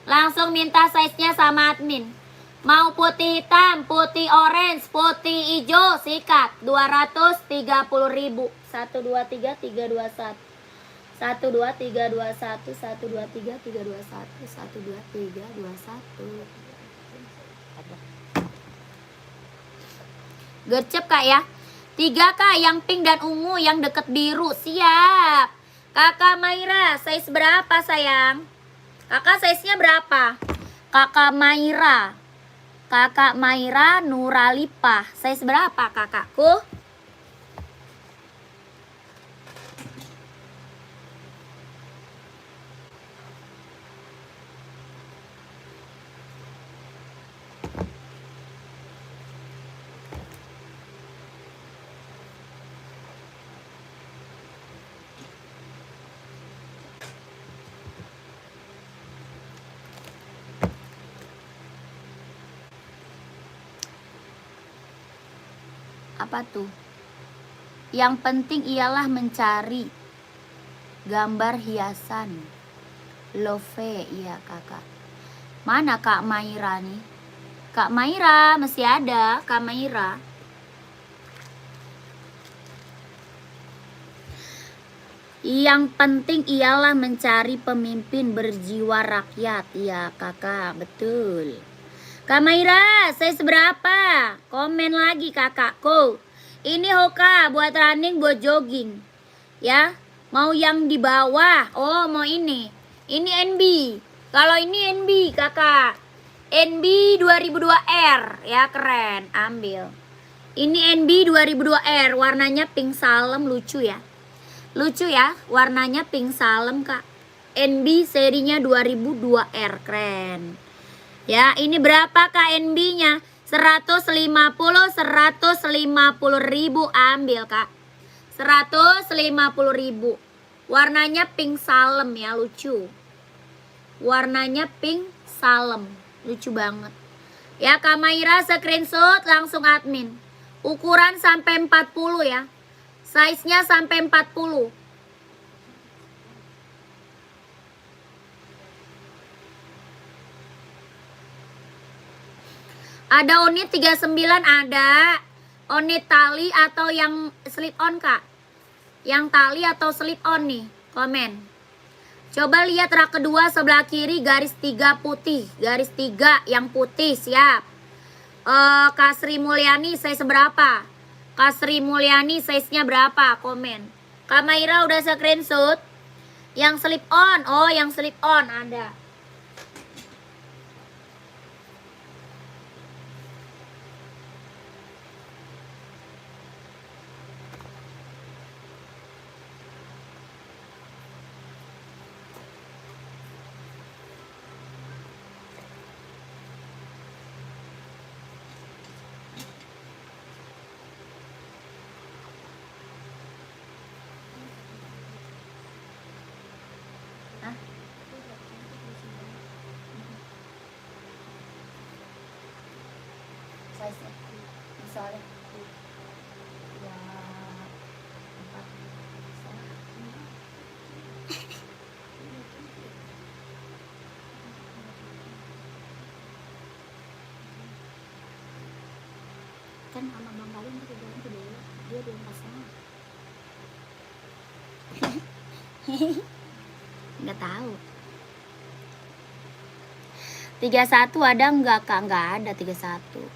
Langsung minta size-nya sama admin. Mau putih hitam, putih orange, putih hijau sikat 230.000. 1 2 3 3 2 1. 1 2 3 2 1. 1 2 3 3 2 1. 1 2 3 2 1. Gercep kak ya. 3 kak yang pink dan ungu, yang deket biru. Siap. Kakak Maira size berapa sayang? Kakak size nya berapa? Kakak Maira. Kakak Maira Nuralipah. Size berapa kakakku? Apa tuh? Yang penting ialah mencari gambar hiasan love. Iya kakak. Mana kak Maira nih? Kak Maira masih ada. Kak Maira. Yang penting ialah mencari pemimpin berjiwa rakyat. Iya kakak, betul. Kak Maira, saya seberapa? Komen lagi kakakku. Ini Hoka buat running, buat jogging. Ya, mau yang di bawah. Oh, mau ini. Ini NB. Kalau ini NB kakak. NB 2002R. Ya, keren. Ambil. Ini NB 2002R. Warnanya pink salem, lucu ya. Lucu ya, warnanya pink salem kak. NB serinya 2002R. Keren. Ya, ini berapa KNB-nya? 150.000 ambil, Kak. 150.000. Warnanya pink salem ya, lucu. Warnanya pink salem, lucu banget. Ya, Kak Maira screenshot langsung admin. Ukuran sampai 40 ya. Size-nya sampai 40. Ada unit 39, ada. Unit tali atau yang slip on, Kak? Yang tali atau slip on nih, komen. Coba lihat rak kedua sebelah kiri garis 3 putih. Garis 3 yang putih, siap. Kak Sri Mulyani size berapa? Kak Sri Mulyani size-nya berapa? Komen. Kak Maira udah screenshot. Yang slip on, oh yang slip on ada. Size-nya misalnya ya 4 kan sama Bang Kalin tuh ganti dulu, dia belum pasang. Nggak tahu. 31 ada nggak, Kak? Nggak ada 31.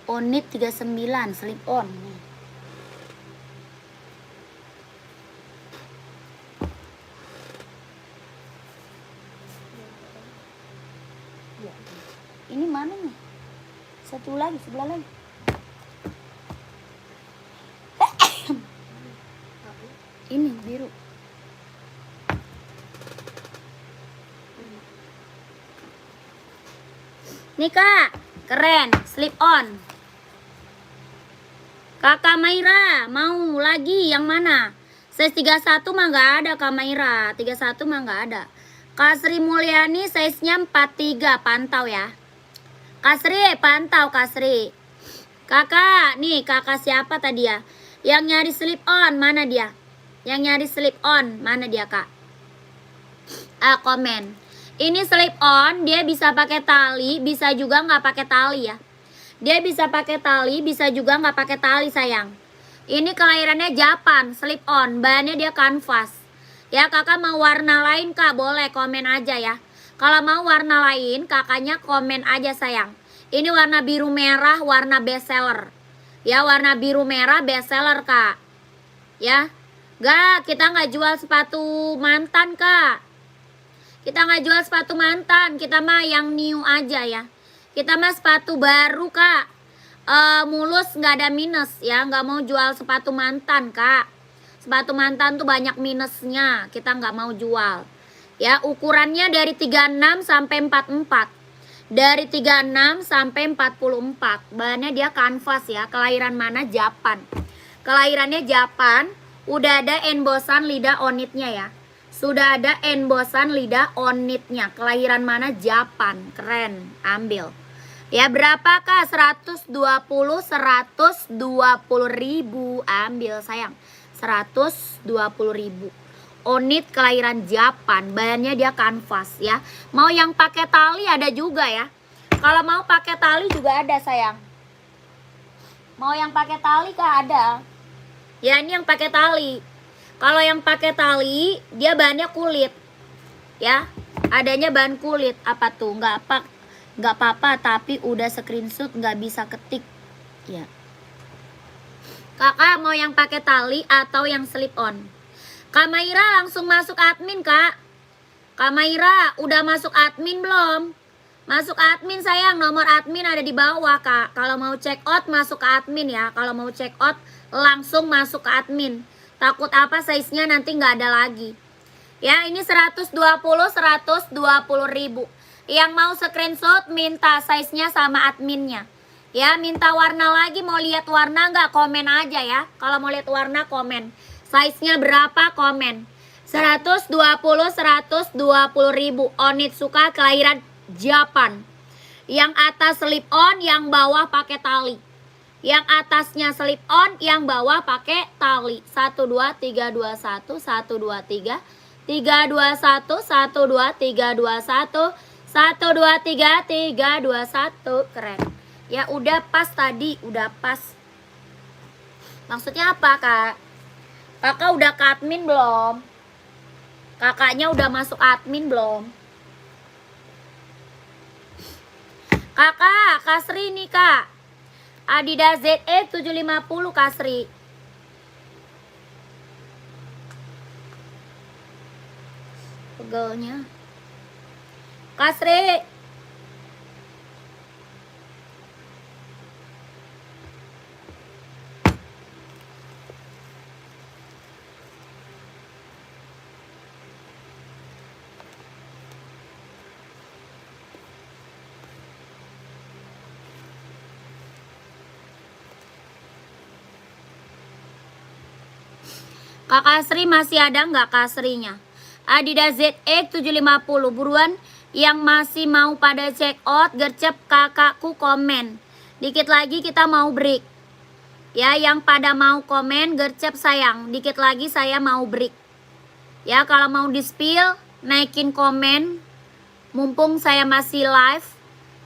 Onit 39 slip on nih. Ini mana nih? Satu lagi, sebelah lagi. Ini biru. Nih, Kak, keren, slip on. Kakak Maira, mau lagi yang mana? Size 31 mah nggak ada, Kak Maira. 31 mah nggak ada. Kak Sri Mulyani size-nya 43, pantau ya. Kak Sri, pantau Kak Sri. Kakak, nih kakak siapa tadi ya? Yang nyari slip on, mana dia? Yang nyari slip on, mana dia, Kak? Komen. Ini slip on, dia bisa pakai tali, bisa juga nggak pakai tali ya. Dia bisa pakai tali, bisa juga nggak pakai tali, sayang. Ini kelahirannya Japan, slip on, bahannya dia kanvas. Ya, kakak mau warna lain, Kak, boleh komen aja ya. Kalau mau warna lain, kakaknya komen aja, sayang. Ini warna biru merah, warna best seller. Ya, warna biru merah best seller, Kak. Ya, kita nggak jual sepatu mantan, Kak. Kita nggak jual sepatu mantan, kita mah yang new aja ya. Kita mah sepatu baru, Kak. Mulus, nggak ada minus ya. Nggak mau jual sepatu mantan, Kak. Sepatu mantan tuh banyak minusnya. Kita nggak mau jual. Ya, ukurannya dari 36 sampai 44. Dari 36 sampai 44. Bahannya dia kanvas ya. Kelahiran mana? Japan. Kelahirannya Japan. Udah ada embosan lidah onitnya ya. Sudah ada embosan lidah onitnya. Kelahiran mana? Japan. Keren. Ambil. Ya, berapa, Kak? 120 ribu. Ambil, sayang. 120 ribu. Onit kelahiran Japan. Bahannya dia kanvas ya. Mau yang pakai tali ada juga ya. Kalau mau pakai tali juga ada, sayang. Mau yang pakai tali, Kak, ada. Ya, ini yang pakai tali. Kalau yang pakai tali, dia bahannya kulit. Ya, adanya bahan kulit. Apa tuh? Nggak apa-apa, tapi udah screenshot nggak bisa ketik. Ya. Kakak mau yang pakai tali atau yang slip on? Kak Maira langsung masuk admin, Kak. Kak Maira udah masuk admin belum? Masuk admin, sayang. Nomor admin ada di bawah, Kak. Kalau mau check out masuk ke admin ya. Kalau mau check out langsung masuk ke admin. Takut apa, size-nya nanti nggak ada lagi. Ya, ini 120 ribu. Yang mau screenshot minta size-nya sama adminnya. Ya, minta warna lagi, mau lihat warna nggak? Komen aja ya. Kalau mau lihat warna komen. Size-nya berapa? Komen. 120 ribu. Onitsuka kelahiran Japan. Yang atas slip on, yang bawah pakai tali. Yang atasnya slip on, yang bawah pakai tali. 1 2 3 2 1 1 2 3 3 2 1 1 2 3 2 1 1 2 3 3 2 1. Keren. Ya udah pas tadi, udah pas. Maksudnya apa, Kak? Kakak udah ke admin belum? Kakaknya udah masuk admin belum? Kakak, Kasri nih, Kak. Adidas ZE 750 Kasri. Pegelnya. Kasri. Kak Kasri masih ada nggak Kasrinya? Adidas ZX 750 buruan yang masih mau pada check out gercep kakakku komen. Dikit lagi kita mau break. Ya yang pada mau komen gercep sayang. Dikit lagi saya mau break. Ya kalau mau di spill naikin komen. Mumpung saya masih live.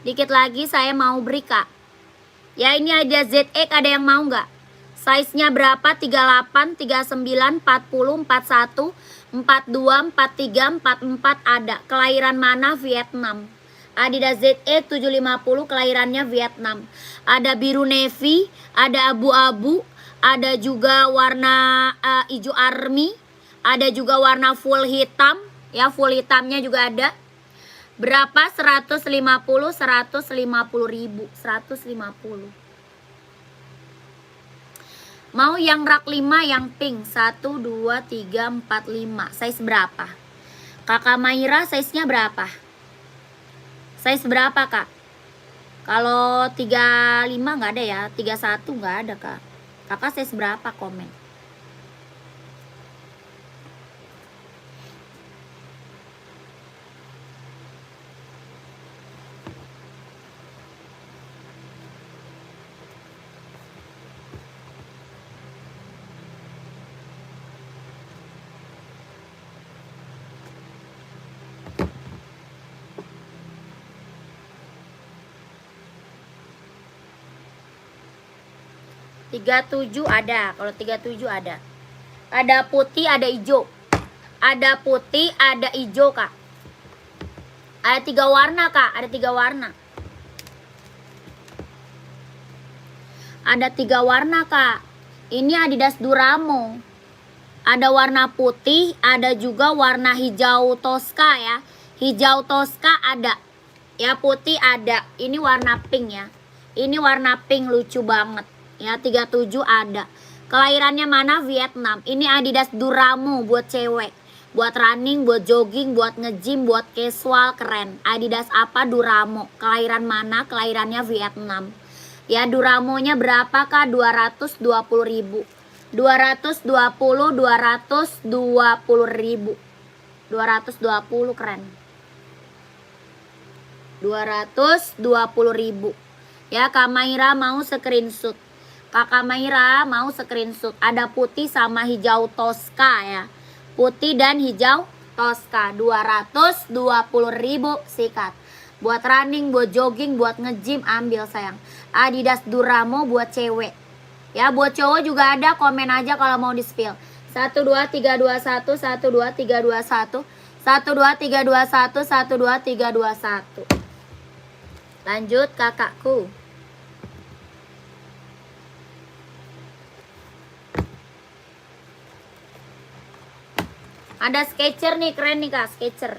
Dikit lagi saya mau break Kak. Ya ini ada ZX ada yang mau nggak? Size-nya berapa? 38, 39, 40, 41, 42, 43, 44 ada. Kelahiran mana? Vietnam. Adidas ZE 750 kelahirannya Vietnam. Ada biru navy, ada abu-abu, ada juga warna hijau army, ada juga warna full hitam, ya full hitamnya juga ada. Berapa? 150, 150 ribu, 150. Mau yang rak 5 yang pink 1, 2, 3, 4, 5. Size berapa? Kakak Maira size-nya berapa? Size berapa Kak? Kalau 35 nggak ada ya, 31 nggak ada Kak. Kakak size berapa komen? Tiga 37 ada, kalau 37 ada. Ada putih, ada hijau. Ada putih, ada hijau Kak. Ada 3 warna Kak, ada 3 warna. Ada 3 warna Kak. Ini Adidas Duramo. Ada warna putih, ada juga warna hijau Tosca ya. Hijau Tosca ada. Ya putih ada. Ini warna pink ya. Ini warna pink lucu banget. Ya 37 ada. Kelahirannya mana? Vietnam. Ini Adidas Duramo buat cewek. Buat running, buat jogging, buat nge-gym, buat casual keren. Adidas apa? Duramo. Kelahiran mana? Kelahirannya Vietnam. Ya Duramonya berapa Kak? 220 ribu. 220 ribu. 220 keren. 220 ribu. Ya Kak Maira mau screenshot. Kakak Maira mau screenshot. Ada putih sama hijau Tosca ya. Putih dan hijau Tosca. 220 ribu sikat. Buat running, buat jogging, buat nge-gym ambil sayang. Adidas Duramo buat cewek. Ya buat cowok juga ada, komen aja kalau mau di spill. 1 2 3 2 1 1 2 3 2 1 1 2 3 2 1 1 2 3 2 1. Lanjut kakakku. Ada Skechers nih, keren nih Kak, Skechers.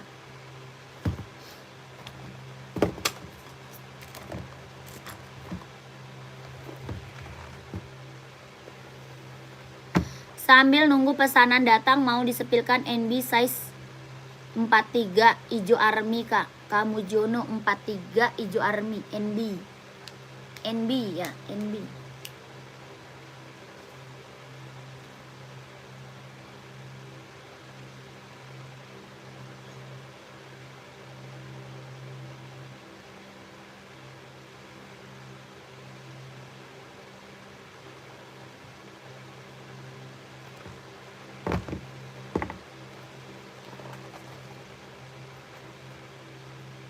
Sambil nunggu pesanan datang mau disepilkan NB size 43 hijau army Kak. Kamu Jono 43 hijau army NB. NB ya, NB.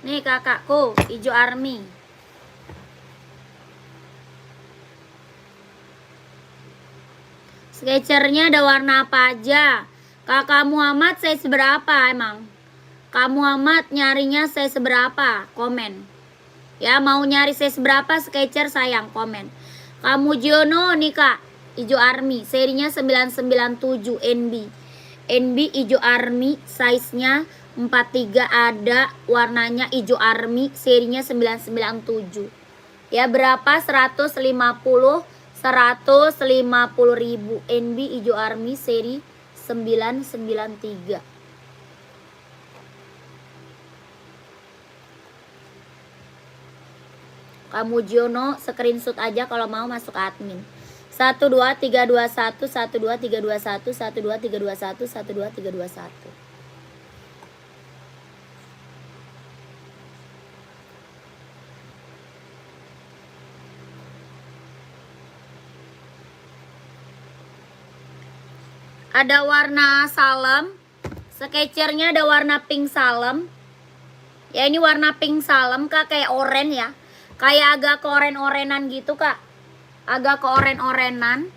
Nih kakakku, hijau army. Sketchernya ada warna apa aja? Kakak Muhammad size berapa emang? Kak Muhammad nyarinya size berapa? Komen. Ya, mau nyari size berapa sketcher sayang, komen. Kamu Jono nih kak, hijau army, serinya 997 NB. NB hijau army, size-nya 43, ada warnanya hijau army, serinya 997. Ya, berapa? 150 ribu NB hijau army seri 993. Kamu Jono screenshot aja kalau mau masuk admin. 12321 12321 12321 12321. Ada warna salem. Sketchernya ada warna pink salem. Ya, ini warna pink salem kak, kayak oranye ya. Kayak agak ke oren-orenan gitu kak. Agak ke oren-orenan.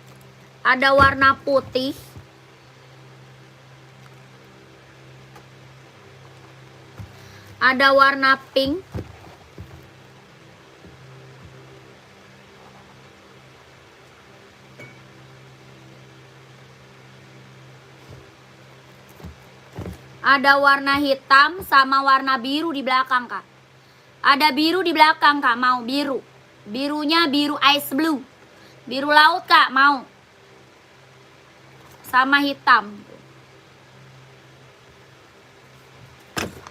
Ada warna putih. Ada warna pink. Ada warna hitam sama warna biru di belakang kak. Ada biru di belakang kak, mau biru. Birunya biru ice blue. Biru laut kak, mau. Sama hitam.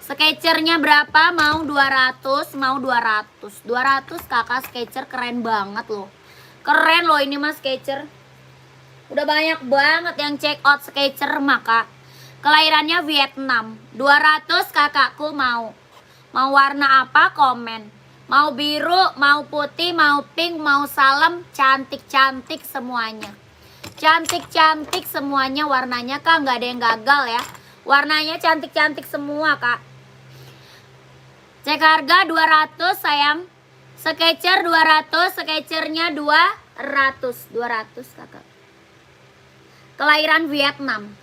Sketchernya berapa? Mau 200, mau 200. 200 kakak, sketcher keren banget loh. Keren loh ini mas sketcher. Udah banyak banget yang check out sketcher maka. Kelahirannya Vietnam. 200 kakakku mau. Mau warna apa? Komen. Mau biru, mau putih, mau pink, mau salem, cantik-cantik semuanya. Cantik-cantik semuanya warnanya kak, nggak ada yang gagal ya. Warnanya cantik-cantik semua kak. Cek harga 200 sayang. Sketcher 200, sketchernya 200. 200 kakak. Kelahiran Vietnam.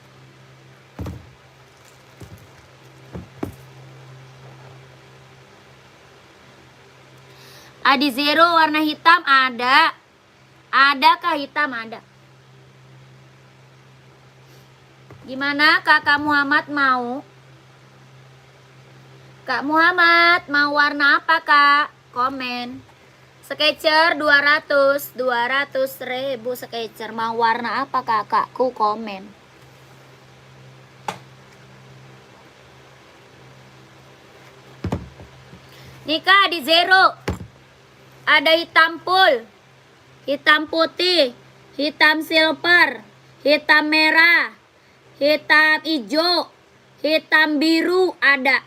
Adi Zero warna hitam ada. Adakah hitam? Ada. Gimana kakak Muhammad mau? Kak Muhammad mau warna apa kak? Komen. Sketcher 200 ribu sketcher. Mau warna apa kakakku? Komen. Nih kak Adi Zero. Ada hitam full, hitam putih, hitam silver, hitam merah, hitam hijau, hitam biru ada.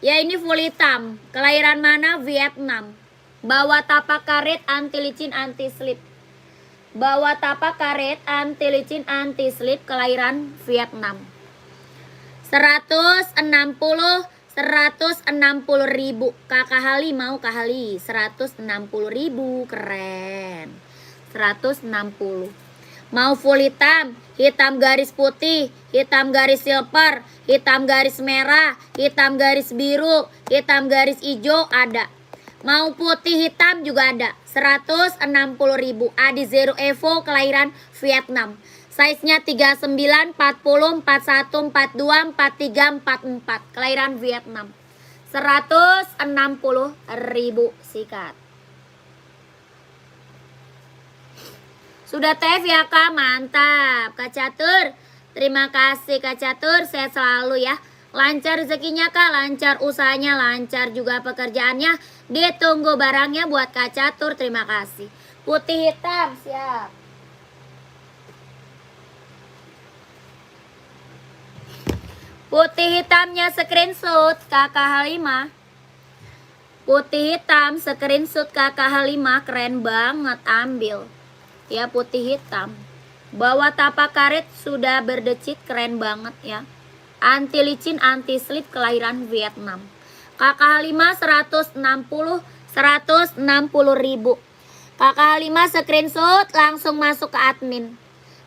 Ya ini full hitam. Kelahiran mana? Vietnam. Bawa tapak karet, anti licin, anti slip. Bawa tapak karet, anti licin, anti slip. Kelahiran Vietnam. 160 ribu. Kakak Hali mau Kak Hali 160 ribu. Keren. 160. Mau full hitam, hitam garis putih, hitam garis silver, hitam garis merah, hitam garis biru, hitam garis hijau ada. Mau putih hitam juga ada. 160 ribu. Adi Zero Evo kelahiran Vietnam. Size-nya 39, 40, 41, 42, 43, 44. Kelahiran Vietnam. 160 ribu sikat. Sudah TF ya kak? Mantap. Kak Catur, terima kasih Kak Catur. Sehat selalu ya. Lancar rezekinya kak, lancar usahanya, lancar juga pekerjaannya. Ditunggu barangnya buat Kak Catur. Terima kasih. Putih hitam, siap. Putih hitamnya screenshot kakak Halimah. Putih hitam screenshot kakak Halimah, keren banget, ambil. Ya putih hitam. Bawa tapak karet sudah berdecit, keren banget ya. Anti licin, anti slip, kelahiran Vietnam. Kakak Halimah 160.000. Kakak Halimah screenshot langsung masuk ke admin.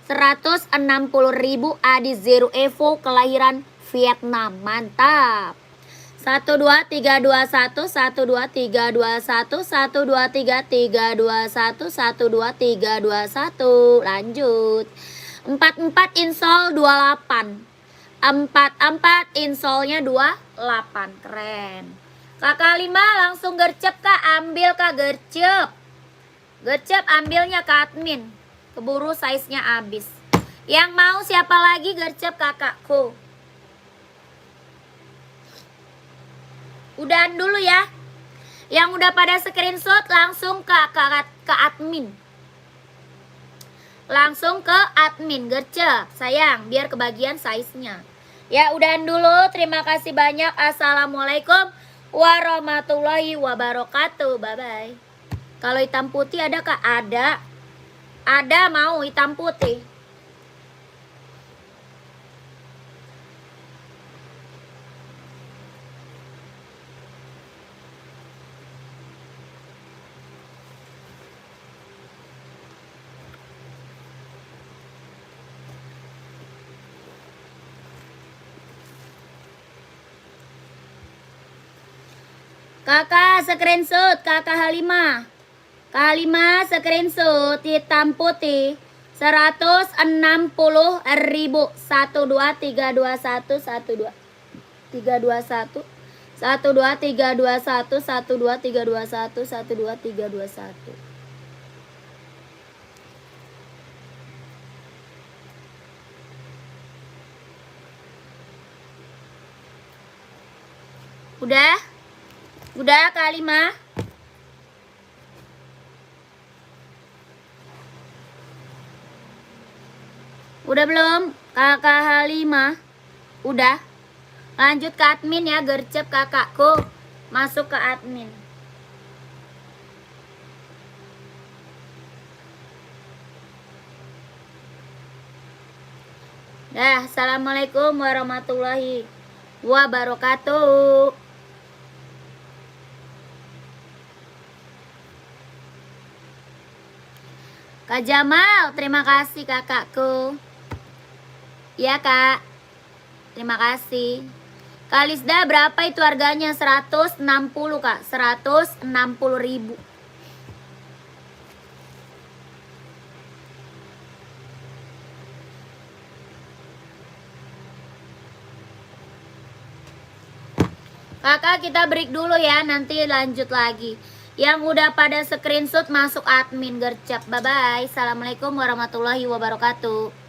160.000 Adi Zero Evo kelahiran Vietnam. Mantap. 12321 12321 123 12321. Lanjut. 44 insol 28. 44 insolnya 28. Keren. Kakak Halimah langsung gercep Kak, ambil Kak gercep. Gercep ambilnya ke admin. Keburu size-nya habis. Yang mau siapa lagi gercep kakakku? Udahan dulu ya. Yang udah pada screenshot langsung ke admin. Langsung ke admin gercep sayang biar kebagian size-nya. Ya udahan dulu. Terima kasih banyak. Assalamualaikum warahmatullahi wabarakatuh. Bye bye. Kalau hitam putih ada Kak? Ada. Ada mau hitam putih. Kakak screenshot, Kakak Halimah. Kak Halimah screenshot hitam putih 160.000. 12321 12321 12321 12321 12321. Udah? Udah Kak Halimah? Udah belum? Kakak Halimah? Udah? Lanjut ke admin ya, gercep kakakku. Masuk ke admin. Dah, assalamualaikum warahmatullahi wabarakatuh. Kak Jamal, terima kasih kakakku. Ya Kak, terima kasih. Kak Lisda berapa itu harganya? 160 Kak, 160.000. Kakak kita break dulu ya, nanti lanjut lagi. Yang udah pada screenshot masuk admin gercep. Bye bye. Assalamualaikum warahmatullahi wabarakatuh.